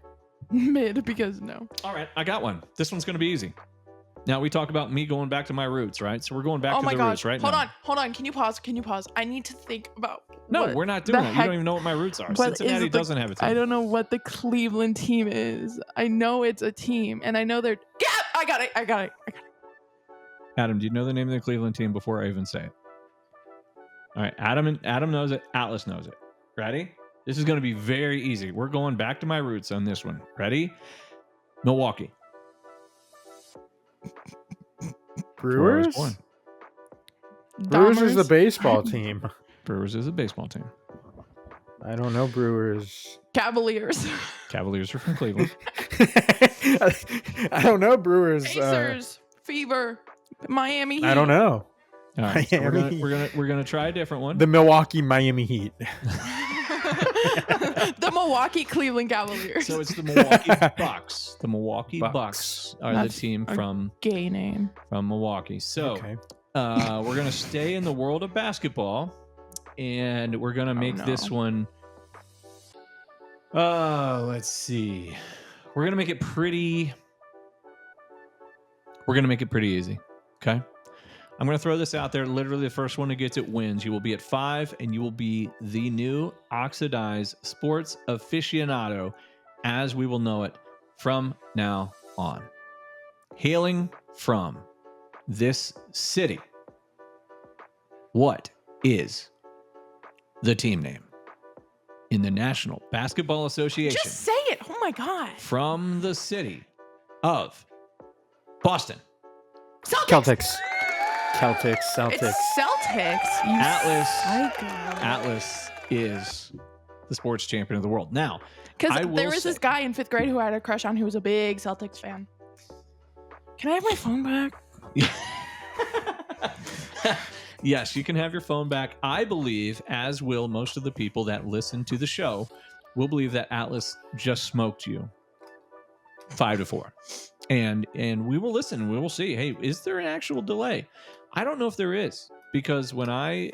Mid, because no. All right, I got one. This one's going to be easy. Now we talk about me going back to my roots, right? So we're going back Oh to my the gosh. roots, right? Hold now. on. Can you pause? I need to think about. No, what we're not doing the that. You heck- don't even know what my roots are. what is Cincinnati the- doesn't have a team. I don't know what the Cleveland team is. I know it's a team, and I know they're. Yeah, I got it. Adam, do you know the name of the Cleveland team before I even say it? All right, Adam knows it. Atlas knows it. Ready? This is going to be very easy. We're going back to my roots on this one. Ready? Milwaukee. Where I was Brewers? born. Brewers is the Dahmers? baseball team. Brewers is a baseball team. I don't know Brewers. Cavaliers. Cavaliers are from Cleveland. I don't know Brewers. Pacers. Fever. Miami Heat. I don't know. All right, so Miami. we're gonna try a different one. The Milwaukee Miami Heat. The Milwaukee Cleveland Cavaliers. So it's the Milwaukee Bucks. The Milwaukee Bucks. Bucks are That's the team a from gay name. Milwaukee. So Okay. we're gonna stay in the world of basketball, and we're gonna make no. this one. Let's see. We're gonna make it pretty. We're gonna make it pretty easy. Okay. I'm going to throw this out there. Literally, the first one who gets it wins. You will be at 5, and you will be the new oxidized sports aficionado as we will know it from now on. Hailing from this city, what is the team name in the National Basketball Association? Just say it. Oh my god. from the city of Boston. Celtics. Celtics. It's Celtics. You Atlas. psycho. Atlas is the sports champion of the world. Now, Because I will there was say- this guy in 5th grade who I had a crush on who was a big Celtics fan. Can I have my phone back? Yes, you can have your phone back. I believe, as will most of the people that listen to the show, will believe that Atlas just smoked you 5-4. And we will listen. We will see. Hey, is there an actual delay? I don't know if there is, because when I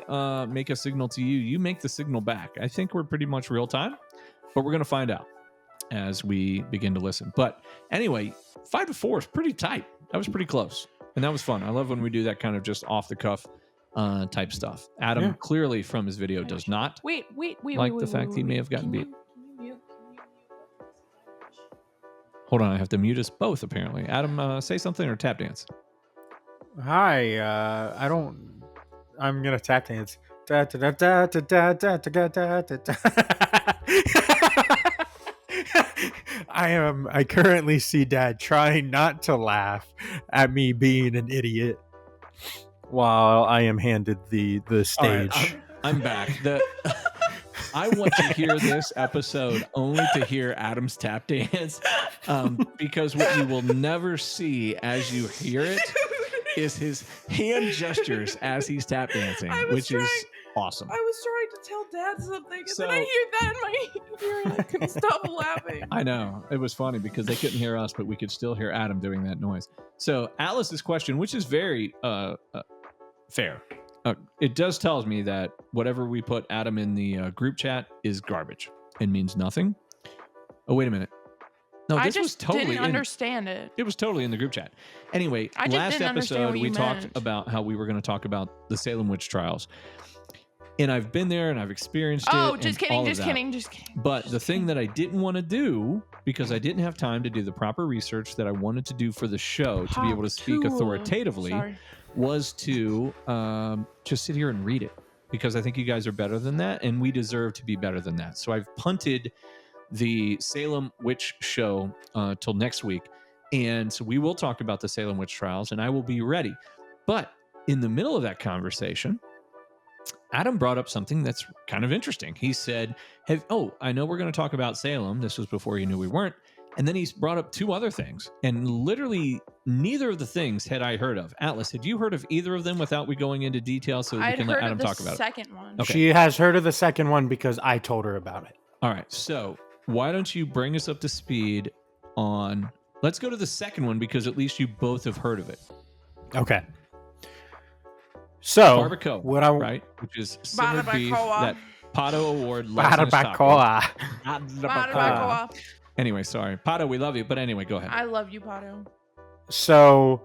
make a signal to you, you make the signal back. I think we're pretty much real time, but we're going to find out as we begin to listen. But anyway, 5-4 is pretty tight. That was pretty close. And that was fun. I love when we do that kind of just off the cuff type stuff. Adam clearly from his video does not Wait. like the fact he may have gotten beat. Hold on, I have to mute us both apparently. Adam, say something or tap dance. Hi, I'm gonna tap dance. Da, da, da, da, da, da, da, da, da, da. I currently see Dad trying not to laugh at me being an idiot while I am handed the stage. All right, I'm back. I want to hear this episode only to hear Adam's tap dance, because what you will never see as you hear it is his hand gestures as he's tap dancing, which is awesome. I was trying to tell Dad something, and So- then I hear that in my ear, and I couldn't stop laughing. I know. It was funny because they couldn't hear us, but we could still hear Adam doing that noise. So Atlas's question, which is very fair. It does tells me that whatever we put Adam in the group chat is garbage and means nothing. Oh, wait a minute. No, I this just was totally didn't understand it. It was totally in the group chat. Anyway, I just last didn't understand episode what we you talked meant. about how we were going to talk about the Salem witch trials. And I've been there and I've experienced it. Oh, and just all kidding, of just that. kidding, just kidding. But the thing that I didn't want to do, because I didn't have time to do the proper research that I wanted to do for the show to be able to speak authoritatively, Sorry. was to just sit here and read it, because I think you guys are better than that and we deserve to be better than that. So I've punted the Salem witch show till next week. And so we will talk about the Salem witch trials and I will be ready. But in the middle of that conversation, Adam brought up something that's kind of interesting. He said, I know we're going to talk about Salem. This was before you knew we weren't. And then he's brought up two other things. And literally neither of the things had I heard of. Atlas, had you heard of either of them without we going into detail so we I'd can let heard Adam of the talk about it? second one. Okay. She has heard of the second one because I told her about it. All right. So why don't you bring us up to speed on, let's go to the second one because at least you both have heard of it. Okay. So Barbacoa, what I right? Which is simmered beef, Barbacoa. that Pato Award licensed taco. Barbacoa. Barbacoa. Anyway, sorry. Pato, we love you. But anyway, go ahead. I love you, Pato. So,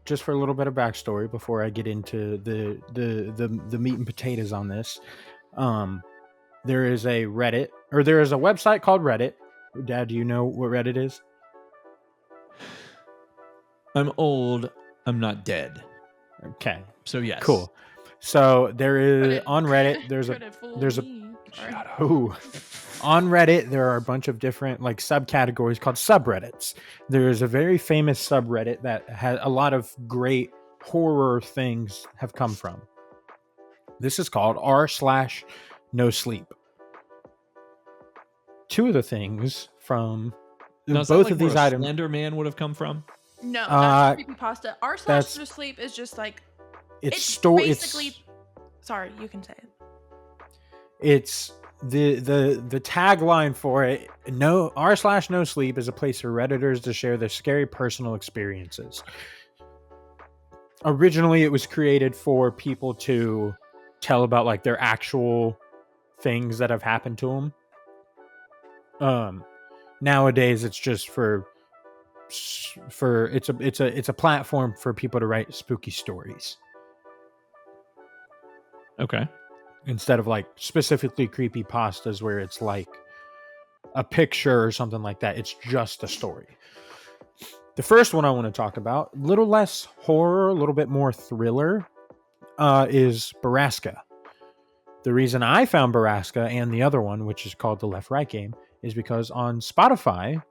just for a little bit of backstory before I get into the meat and potatoes on this, there is a Reddit, or there is a website called Reddit. Dad, do you know what Reddit is? I'm old. I'm not dead. Okay, So yes. cool. So there is Couldn't- on Reddit. There's a couldn't fool there's a- me. Sorry. Ooh. On Reddit, there are a bunch of different like subcategories called subreddits. There is a very famous subreddit that has a lot of great horror things have come from. This is called r/no sleep. Two of the things from Now, is that both like of where these a items. Slender Man would have come from? No, Uh, that's creepypasta. R slash that's- no sleep is just like It's basically. Sorry, you can say it. It's the tagline for it. No r/no sleep is a place for redditors to share their scary personal experiences. Originally, it was created for people to tell about like their actual things that have happened to them. Nowadays, it's just for it's a platform for people to write spooky stories Okay. instead of like specifically creepy pastas where it's like a picture or something like that. It's just a story. The first one I want to talk about, a little less horror, a little bit more thriller, is Baraska. The reason I found Baraska and the other one, which is called the Left Right Game, is because on Spotify,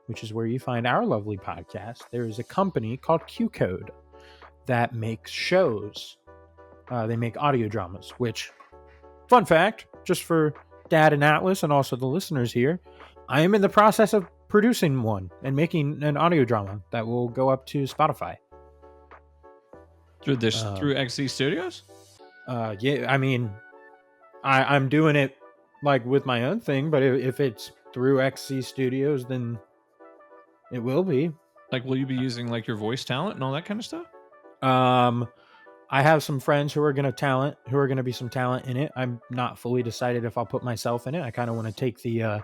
which is where you find our lovely podcast, there is a company called Q Code that makes shows. They make audio dramas, which, fun fact, just for Dad and Atlas and also the listeners here, I am in the process of producing one and making an audio drama that will go up to Spotify. Through XZ Studios? Yeah, I mean, I'm doing it like with my own thing, but if it's through XZ Studios, then it will be. Like, will you be using like your voice talent and all that kind of stuff? I have some friends who are going to be some talent in it. I'm not fully decided if I'll put myself in it. I kind of want to take the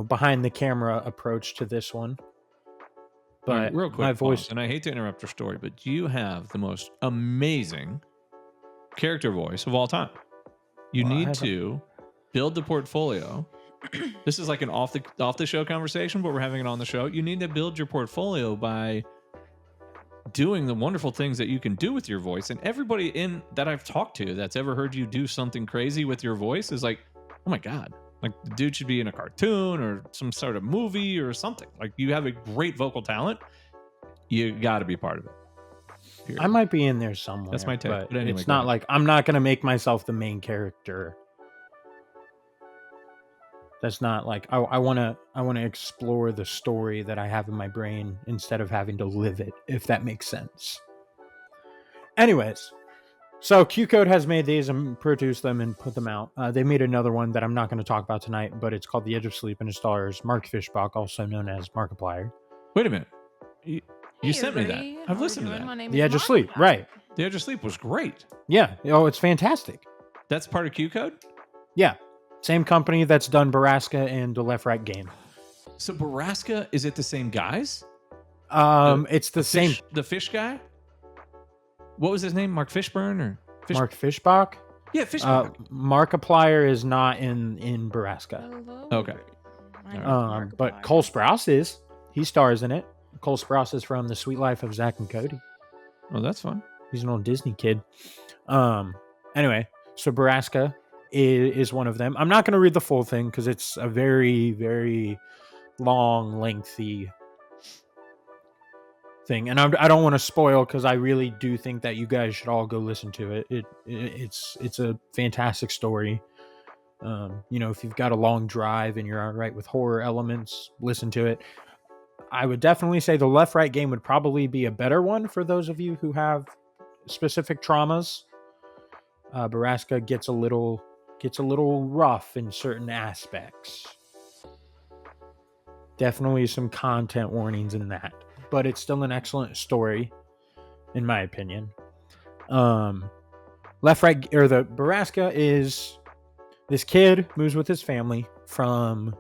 behind the camera approach to this one. But real quick, my voice, and I hate to interrupt your story, but you have the most amazing character voice of all time. You need to build the portfolio. This is like an off the show conversation, but we're having it on the show. You need to build your portfolio by doing the wonderful things that you can do with your voice. And everybody that I've talked to that's ever heard you do something crazy with your voice is like, oh my God, like the dude should be in a cartoon or some sort of movie or something. Like, you have a great vocal talent. You got to be part of it. Period. I might be in there somewhere. That's my take. But anyway, it's not like I'm not going to make myself the main character. That's not like I want to explore the story that I have in my brain instead of having to live it, if that makes sense. Anyways, so Q Code has made these and produced them and put them out. They made another one that I'm not going to talk about tonight, but it's called The Edge of Sleep, and it stars Mark Fishbach, also known as Markiplier. Wait a minute. You sent me that. I've listened to that. The Edge of Sleep, right. The Edge of Sleep was great. Yeah. Oh, it's fantastic. That's part of Q Code? Yeah. Same company that's done Baraska and the Left Right Game. So Baraska, is it the same guys? It's the same. The fish guy? What was his name? Mark Fishburne or Mark Fishbach? Yeah, Fishbach. Markiplier is not in Baraska. Okay. But Cole Sprouse is. He stars in it. Cole Sprouse is from The Sweet Life of Zack and Cody. Oh, that's fun. He's an old Disney kid. Anyway, so Baraska is one of them. I'm not going to read the full thing because it's a very, very long, lengthy thing, and I don't want to spoil because I really do think that you guys should all go listen to it. It's a fantastic story. If you've got a long drive and you're all right with horror elements, listen to it. I would definitely say the Left Right Game would probably be a better one for those of you who have specific traumas. Baraska gets a little rough in certain aspects. Definitely some content warnings in that, but it's still an excellent story, in my opinion. Left Right or the Baraska is this kid moves with his family from,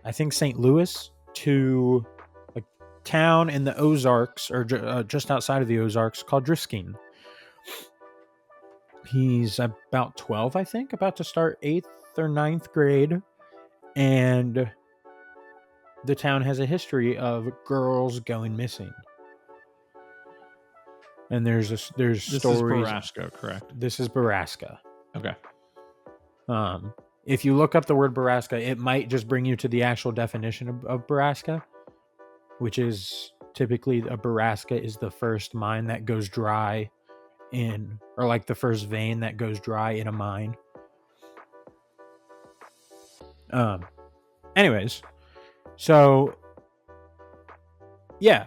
I think, St. Louis to a town in the Ozarks or just outside of the Ozarks called Driskin. He's about 12, I think, about to start 8th or 9th grade. And the town has a history of girls going missing. And there's stories. This is Baraska, correct? This is Baraska. Okay. If you look up the word Baraska, it might just bring you to the actual definition of Baraska, which is typically a Baraska is the first mine that goes dry or like the first vein that goes dry in a mine. Anyways, so yeah,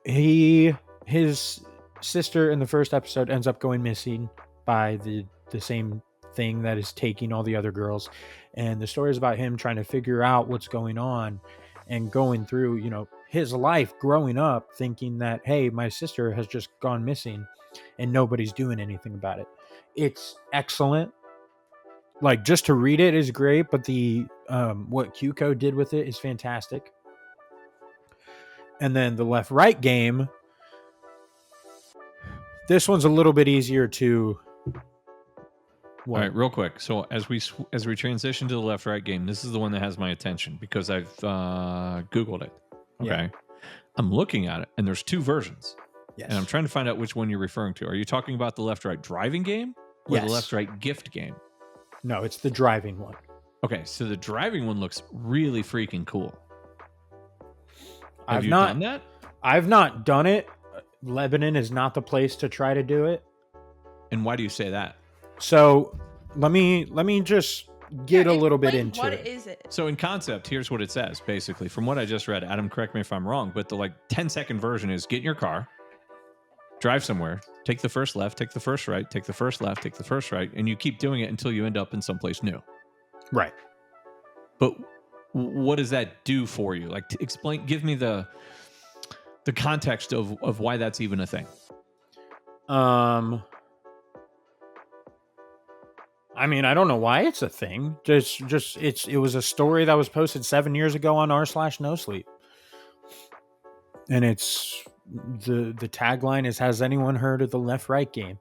his sister in the first episode ends up going missing by the same thing that is taking all the other girls, and the story is about him trying to figure out what's going on and going through, his life growing up thinking that, hey, my sister has just gone missing and nobody's doing anything about it. It's excellent. Like, just to read it is great, but the what Q Code did with it is fantastic. And then the Left Right Game, this one's a little bit easier to all right, real quick. So as we transition to the Left Right Game, this is the one that has my attention because I've Googled it. Okay. Yeah. I'm looking at it, and there's two versions. Yes. And I'm trying to find out which one you're referring to. Are you talking about the Left Right Driving Game or yes. the Left Right Gift Game? No, it's the driving one. Okay, so the driving one looks really freaking cool. Have I've you not done that? I've not done it. Lebanon is not the place to try to do it. And why do you say that? So let me just get a little bit Explain into what it. is it? So in concept, here's what it says, basically. From what I just read, Adam, correct me if I'm wrong, but the 10-second version is get in your car, drive somewhere, take the first left, take the first right, take the first left, take the first right, and you keep doing it until you end up in someplace new. Right. But what does that do for you? Like, explain, give me the context of why that's even a thing. I mean, I don't know why it's a thing. It was a story that was posted 7 years ago on r/NoSleep. And it's the tagline is, has anyone heard of the left-right game?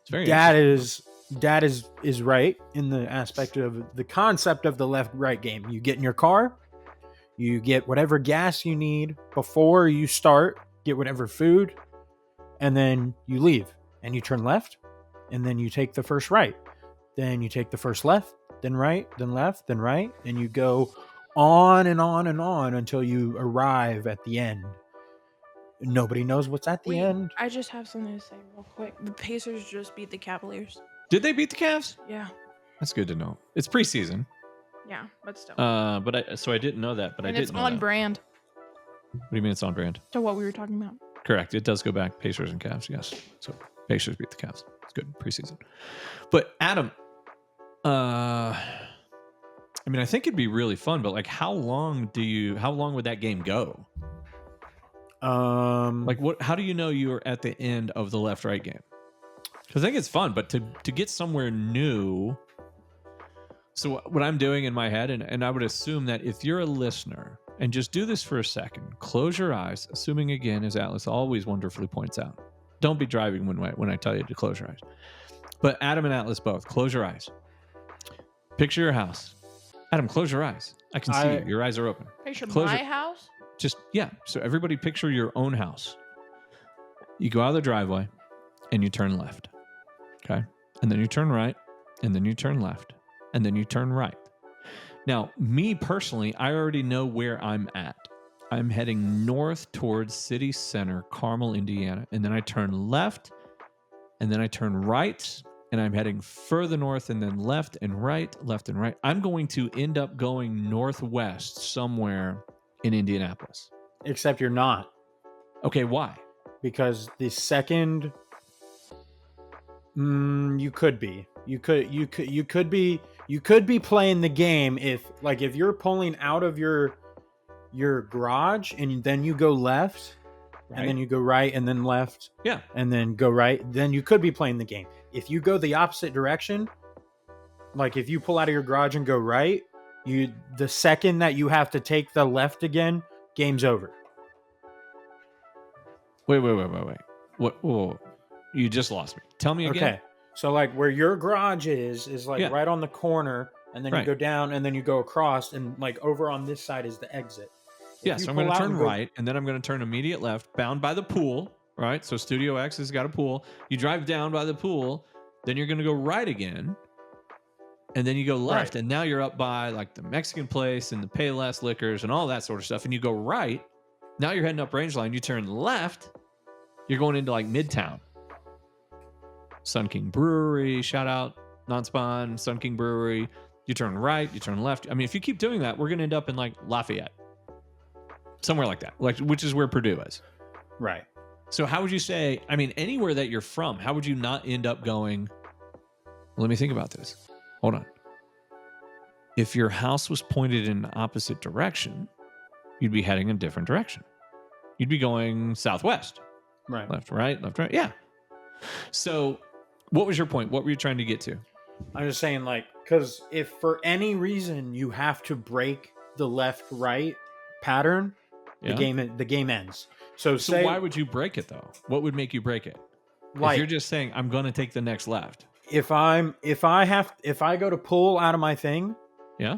It's very Dad is right in the aspect of the concept of the left-right game. You get in your car, you get whatever gas you need before you start, get whatever food, and then you leave and you turn left, and then you take the first right. Then you take the first left, then right, then left, then right, and you go on and on and on until you arrive at the end. Nobody knows what's at the end. I just have something to say real quick. The Pacers just beat the Cavaliers. Did they beat the Cavs? Yeah. That's good to know. It's preseason. Yeah, but still. So I didn't know that, but and I it's didn't know on that. brand What do you mean it's on brand? to what we were talking about. Correct. It does go back Pacers and Cavs, yes. So Pacers beat the Cavs. It's good preseason. But Adam, I mean, I think it'd be really fun, but how long would that game go? How do you know you're at the end of the left-right game? Because I think it's fun, but to get somewhere new. So what I'm doing in my head, and I would assume that if you're a listener, and just do this for a second, close your eyes, assuming again, as Atlas always wonderfully points out, don't be driving when I tell you to close your eyes. But Adam and Atlas both, close your eyes. Picture your house. Adam, close your eyes. I can see you. Your eyes are open. Picture Close my your- house? So everybody picture your own house. You go out of the driveway and you turn left. Okay. And then you turn right, and then you turn left, and then you turn right. Now, me personally, I already know where I'm at. I'm heading north towards city center, Carmel, Indiana. And then I turn left, and then I turn right, and I'm heading further north, and then left and right, left and right. I'm going to end up going northwest somewhere in Indianapolis. Except you're not. Okay, why? Because the second you could be playing the game if you're pulling out of your garage and then you go left, Right. and then you go right and then left, Yeah. and then go right, then you could be playing the game. If you go the opposite direction, like if you pull out of your garage and go right, the second that you have to take the left again, game's over. Wait. What? Whoa. You just lost me. Tell me again. Okay. So where your garage is Yeah. right on the corner, and then Right. you go down and then you go across, and over on this side is the exit. If Yeah, you so I'm going pull to out turn and go- right, and then I'm going to turn immediate left, bound by the pool, right? So Studio X has got a pool. You drive down by the pool, then you're going to go right again, and then you go left, Right. and now you're up by the Mexican place and the Payless Liquors and all that sort of stuff, and you go right. Now you're heading up Rangeline. You turn left, you're going into Midtown. Sun King Brewery, shout out, non-spawn, Sun King Brewery. You turn right, you turn left. I mean, if you keep doing that, we're going to end up in Lafayette. Somewhere like that, which is where Purdue is. Right. So how would you say, anywhere that you're from, how would you not end up going, let me think about this. Hold on. If your house was pointed in the opposite direction, you'd be heading in a different direction. You'd be going southwest. Right. Left, right. Yeah. So what was your point? What were you trying to get to? I'm just saying, because if for any reason you have to break the left-right pattern, Yeah. the game ends. So why would you break it though? What would make you break it? If you're just saying, I'm going to take the next left. if I go to pull out of my thing, Yeah.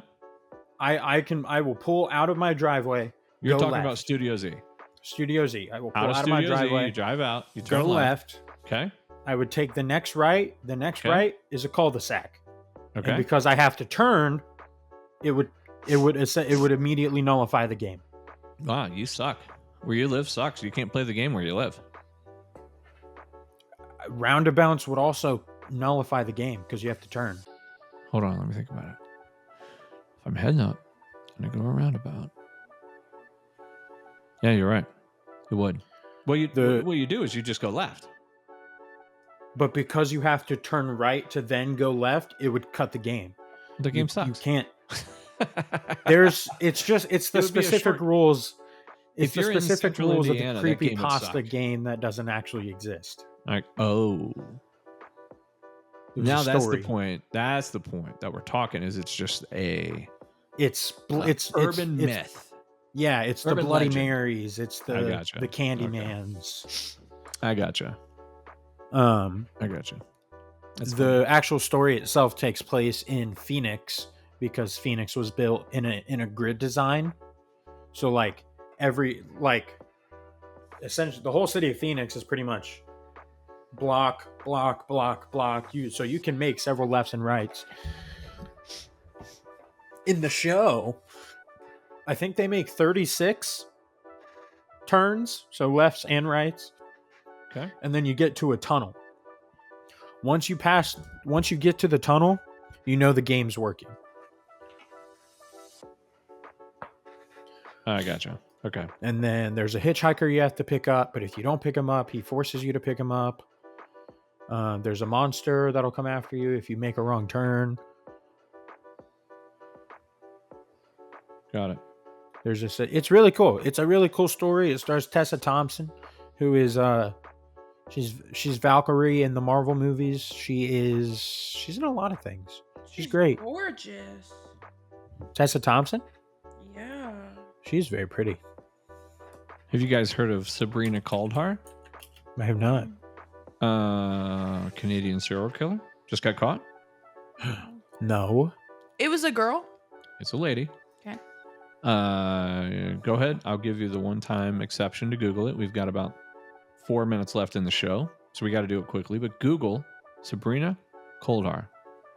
I will pull out of my driveway. You're go talking left. about Studio Z. Studio Z. I will pull Out of out of my Studio Z, driveway. you drive out, you turn Go left. Okay. I would take the next right. The next Okay. right is a cul-de-sac. Okay. And because I have to turn, it would immediately nullify the game. Wow, you suck. Where you live sucks. You can't play the game where you live. Roundabouts would also nullify the game because you have to turn. Hold on, let me think about it. If I'm heading up and I go around about. Yeah, you're right. It would. What you do is you just go left. But because you have to turn right to then go left, it would cut the game. The game You sucks. can't. It's the It would be a specific short- rules. It's If the you're in specific central rules Indiana, of the that game would creepypasta suck. game that doesn't actually exist. Like, oh. It was Now a that's the story. point. That's the point that we're talking is it's just a It's urban it's- myth. Yeah, it's the Urban Bloody legend. Marys. It's I the gotcha. the Candymans. I gotcha. I gotcha. That's the actual story itself takes place in Phoenix because Phoenix was built in a grid design. So essentially the whole city of Phoenix is pretty much block. So you can make several lefts and rights. In the show, I think they make 36 turns, so lefts and rights. Okay. And then you get to a tunnel. Once you get to the tunnel, you know the game's working. I gotcha. Okay. And then there's a hitchhiker you have to pick up, but if you don't pick him up, he forces you to pick him up. There's a monster that'll come after you if you make a wrong turn. Got it. There's just it's really cool. It's a really cool story. It stars Tessa Thompson, who is she's Valkyrie in the Marvel movies. She's in a lot of things. She's great. Gorgeous. Tessa Thompson? Yeah. She's very pretty. Have you guys heard of Sabrina Caldhar? I have not. Canadian serial killer. Just got caught. No. It was a girl. It's a lady. Okay. Go ahead. I'll give you the one-time exception to Google it. We've got about 4 minutes left in the show, so we got to do it quickly. But Google Sabrina Caldhar.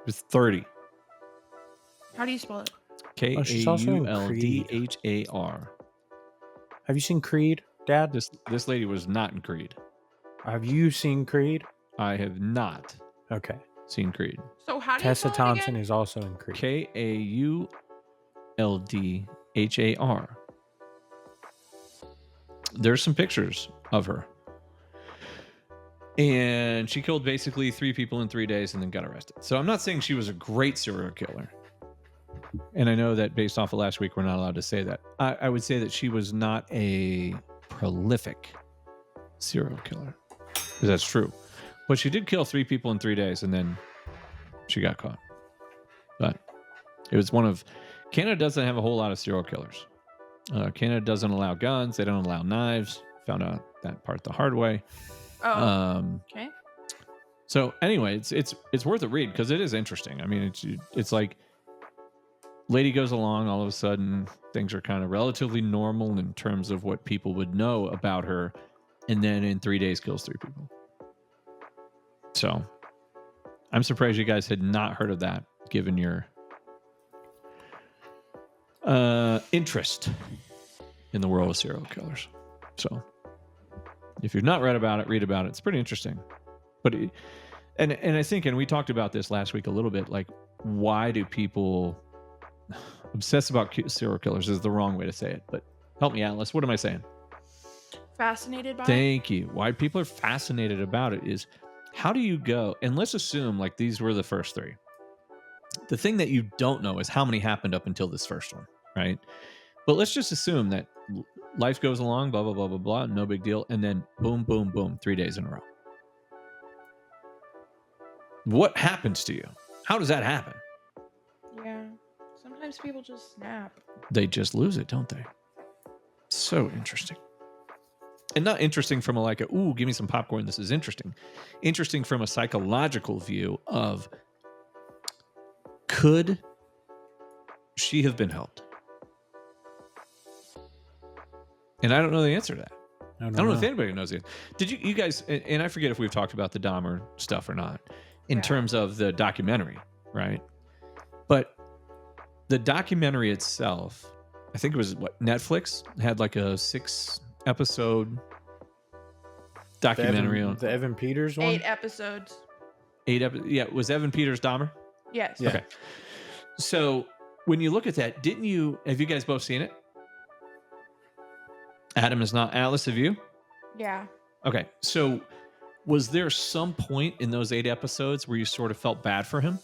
It's 30. How do you spell it? she's also in Kauldhar. Have you seen Creed, Dad? This lady was not in Creed. Have you seen Creed? I have not Okay. seen Creed. So how do Tessa you spell it Thompson again? is also in Creed. Kauldhar. There's some pictures of her. And she killed basically 3 people in 3 days and then got arrested. So I'm not saying she was a great serial killer. And I know that based off of last week, we're not allowed to say that. I would say that she was not a prolific serial killer. Because that's true. But she did kill 3 people in 3 days and then she got caught. But it was one of... Canada doesn't have a whole lot of serial killers. Canada doesn't allow guns. They don't allow knives. Found out that part the hard way. Oh. Okay. So anyway, it's worth a read because it is interesting. I mean, it's like lady goes along, all of a sudden things are kind of relatively normal in terms of what people would know about her, and then in 3 days kills 3 people. So I'm surprised you guys had not heard of that, given your interest in the world of serial killers. So if you've not read about it, read about it. It's pretty interesting. But and I think, and we talked about this last week a little bit, like, why do people obsess about serial killers is the wrong way to say it, but help me, Atlas. What am I saying? Fascinated by it? Thank you. Why people are fascinated about it is, how do you go, and let's assume like these were the first 3. The thing that you don't know is how many happened up until this first one, right? But let's just assume that life goes along, blah, blah, blah, blah, blah, no big deal. And then boom, boom, boom, 3 days in a row. What happens to you? How does that happen? Yeah. Sometimes people just snap. They just lose it, don't they? So interesting. And not interesting from a like, ooh, give me some popcorn, this is interesting. Interesting from a psychological view of, could she have been helped? And I don't know the answer to that. I don't know if anybody knows it. Did you guys, and I forget if we've talked about the Dahmer stuff or not, in Yeah. terms of the documentary, right? But the documentary itself, I think it was Netflix had like a 6-episode documentary on The Evan Peters one. 8 episodes. Yeah, was Evan Peters Dahmer? Yes. Yeah. Okay. So when you look at that, have you guys both seen it? Adam is not. Alice, have you? Yeah. Okay. So was there some point in those 8 episodes where you sort of felt bad for him?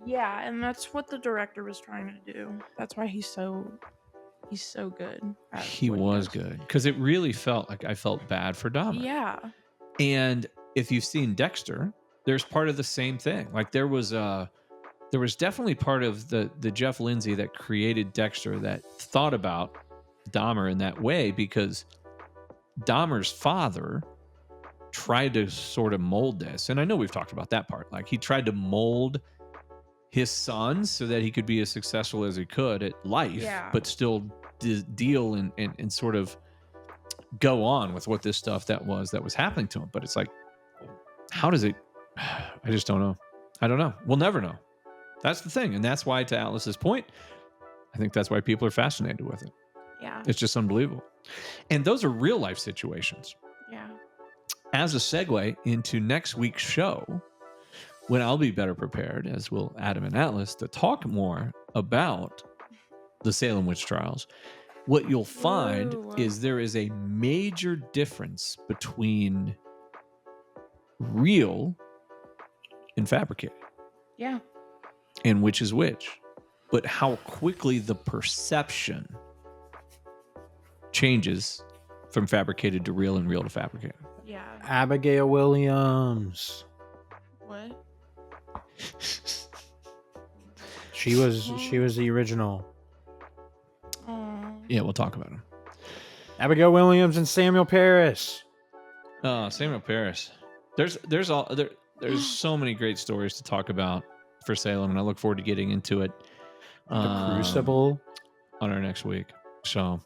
Yeah, and that's what the director was trying to do. That's why he's so good. At He what was does. good because it really felt like I felt bad for Dahmer. Yeah. And if you've seen Dexter, there's part of the same thing. Like there was definitely part of the Jeff Lindsay that created Dexter that thought about Dahmer in that way, because Dahmer's father tried to sort of mold this. And I know we've talked about that part. Like he tried to mold his son so that he could be as successful as he could at life, Yeah. but still deal and sort of go on with what this stuff that was happening to him. But it's like, how does it? I just don't know. I don't know. We'll never know. That's the thing. And that's why, to Atlas's point, I think that's why people are fascinated with it. Yeah. It's just unbelievable. And those are real life situations. Yeah. As a segue into next week's show, when I'll be better prepared, as will Adam and Atlas, to talk more about the Salem witch trials, what you'll find Whoa. is there is a major difference between real and fabricated, Yeah. and which is which, but how quickly the perception changes from fabricated to real and real to fabricated. Yeah. Abigail Williams. What? She was the original. Yeah, we'll talk about him. Abigail Williams and Samuel Paris. Samuel Paris. There's so many great stories to talk about for Salem, and I look forward to getting into it. The Crucible on our next week. So,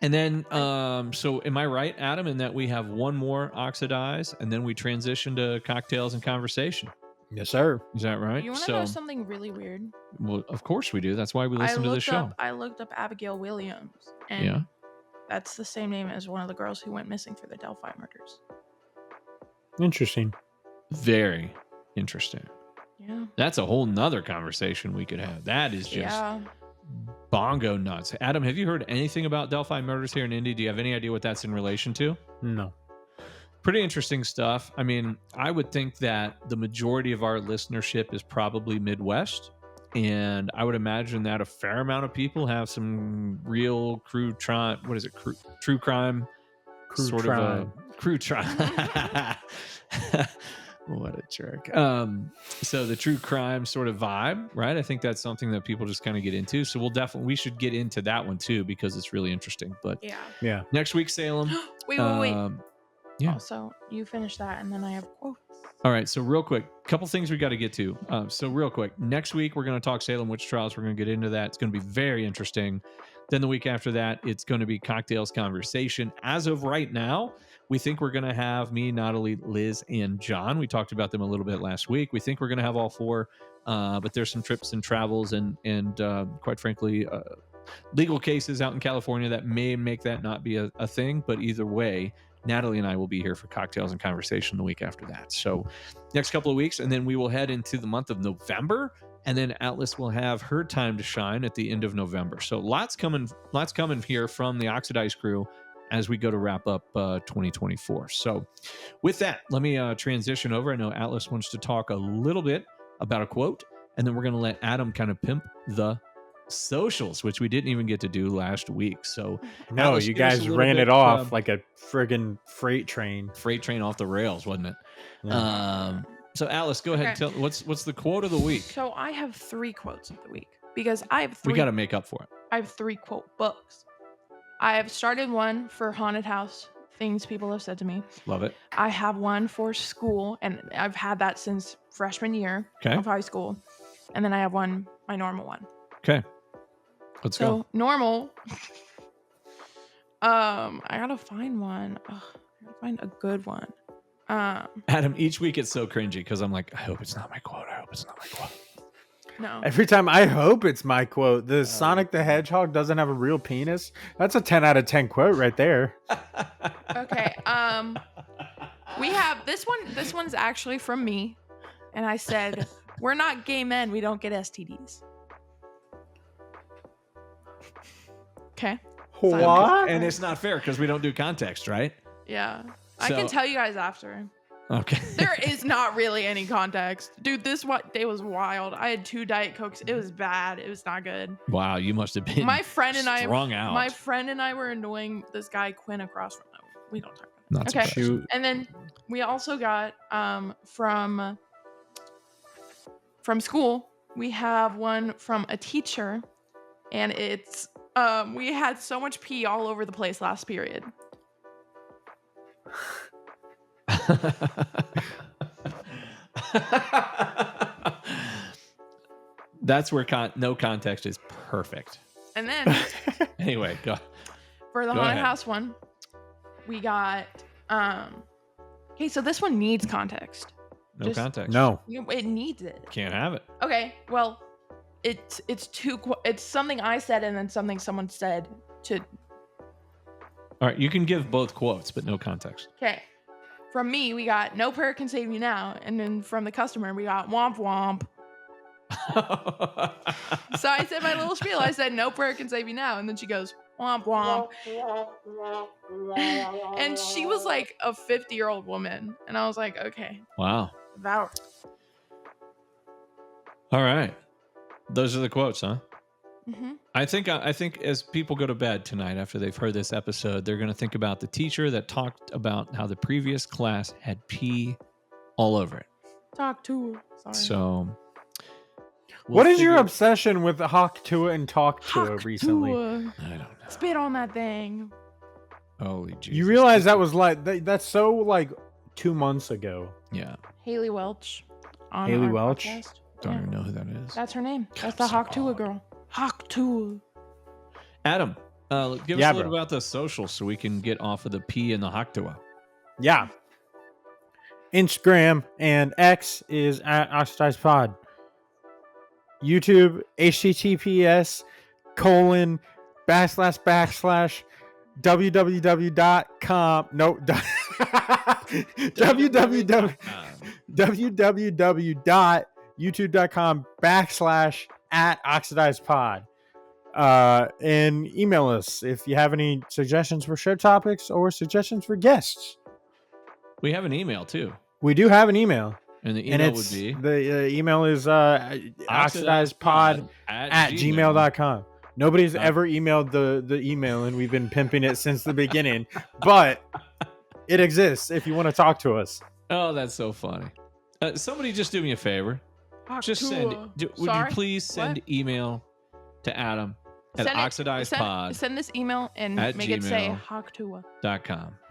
and then, so am I right, Adam, in that we have one more Oxidize, and then we transition to Cocktails and Conversation? Yes, sir. Is that right? You want to know something really weird? Well, of course we do. That's why we listen to the show. I looked up Abigail Williams, and Yeah. that's the same name as one of the girls who went missing for the Delphi murders. Interesting. Very interesting. Yeah. That's a whole nother conversation we could have. That is just bongo nuts. Adam, have you heard anything about Delphi murders here in Indy? Do you have any idea what that's in relation to? No. Pretty interesting stuff. I mean, I would think that the majority of our listenership is probably Midwest. And I would imagine that a fair amount of people have some real true crime. What a jerk. So the true crime sort of vibe, right? I think that's something that people just kind of get into. So we should get into that one too, because it's really interesting. But yeah. Next week, Salem. Wait. Yeah. Also, you finish that, and then I have quotes. All right. So real quick, couple things we got to get to. So real quick, next week we're going to talk Salem witch trials. We're going to get into that. It's going to be very interesting. Then the week after that, it's going to be Cocktails Conversation. As of right now, we think we're going to have me, Natalie, Liz, and John. We talked about them a little bit last week. We think we're going to have all 4, but there's some trips and travels and quite frankly, legal cases out in California that may make that not be a thing. But either way, Natalie and I will be here for Cocktails and Conversation the week after that. So next couple of weeks, and then we will head into the month of November, and then Atlas will have her time to shine at the end of November. So lots coming here from the Oxidize crew as we go to wrap up 2024. So with that, let me transition over. I know Atlas wants to talk a little bit about a quote, and then we're going to let Adam kind of pimp the socials, which we didn't even get to do last week. So No, Atlas, you give us guys a little ran bit, it off like a friggin' freight train. Freight train off the rails, wasn't it? Yeah. So Alice, go ahead and tell what's the quote of the week. So I have 3 quotes of the week because I have 3. We got to make up for it. I have 3 quote books. I have started one for haunted house, things people have said to me. Love it. I have one for school, and I've had that since freshman year of high school. And then I have my normal one. Okay. Let's go. So normal. I gotta find one. I gotta find a good one. Adam, each week it's so cringy because I'm like, I hope it's not my quote. No. Every time I hope it's my quote. The Sonic the Hedgehog doesn't have a real penis. That's a 10 out of 10 quote right there. Okay. We have this one. This one's actually from me, and I said, "We're not gay men. We don't get STDs." Okay. What? And it's not fair because we don't do context, right? Yeah. I So- can tell you guys after. Okay. There is not really any context. Dude, this day was wild. I had 2 Diet Cokes. It was bad. It was not good. Wow, you must have been My friend and I strung out. My friend and I were annoying this guy Quinn across from them. We don't talk about Not Okay. surprised. Shoot. And then we also got from school, we have one from a teacher, and it's we had so much pee all over the place last period. That's where no context is perfect. And then Anyway, go. for the Go haunted ahead. house one, we got okay, so this one needs context. No Just- context. No. It needs it. Can't have it. Okay, well, it's something I said and then something someone said to. All right, you can give both quotes, but no context. Okay, from me we got no prayer can save you now, and then from the customer we got womp womp. So I said my little spiel. I said no prayer can save you now, and then she goes womp womp, and she was like a 50-year-old woman, and I was like, okay, Wow. that. All right. Those are the quotes, huh? Mm-hmm. I think as people go to bed tonight after they've heard this episode, they're going to think about the teacher that talked about how the previous class had pee all over it. Talk to her. Sorry. So, What is your figure- obsession with Hawk Tua and Talk Tua Talk recently? to her. I don't know. Spit on that thing. Holy Jesus! You realize that was like that's so like 2 months ago. Yeah, Haley Welch. On Haley our Welch? podcast. don't Yeah. even know who that is. That's her name. That's God, the so Hawk Tua odd. girl. Hawk Tua. Adam, give Yeah, us a little bro. about the social so we can get off of the P and the Haktua. Yeah. Instagram and X is at Oxidized Pod. YouTube, https:// www.com. No. www.youtube.com/@oxidizedpod. And email us if you have any suggestions for show topics or suggestions for guests. We have an email too, We do have an email. and the And email it's would be the email is oxidizedpod@gmail.com. Nobody's Dot- ever emailed the email, and we've been pimping it since the beginning, but it exists if you want to talk to us. Oh, that's so funny. Somebody just do me a favor. Hawk Just Tua. send. Would you Sorry? please send What? email to Adam at oxidizedpod.com. Send this email and at make it say Gmail. Hawk Tua.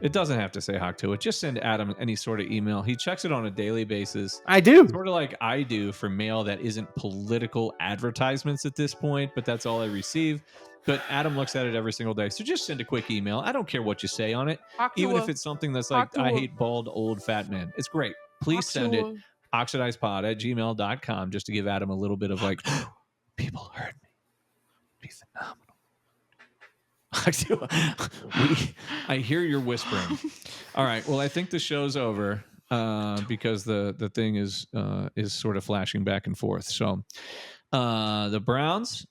It doesn't have to say Hawk to it. Just send Adam any sort of email. He checks it on a daily basis. I do. Sort of like I do for mail that isn't political advertisements at this point, but that's all I receive. But Adam looks at it every single day. So just send a quick email. I don't care what you say on it, Hawk even Tua. if it's something that's like, I Tua. hate bald, old, fat men. It's great. Please Hawk send it Tua. oxidizedpod@gmail.com just to give Adam a little bit of like, people heard me. Be phenomenal. I hear you're whispering. All right. Well, I think the show's over because the thing is sort of flashing back and forth. So the Browns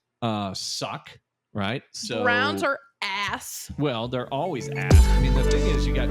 suck, right? So Browns are ass. well, they're always ass. I mean, the thing is, you got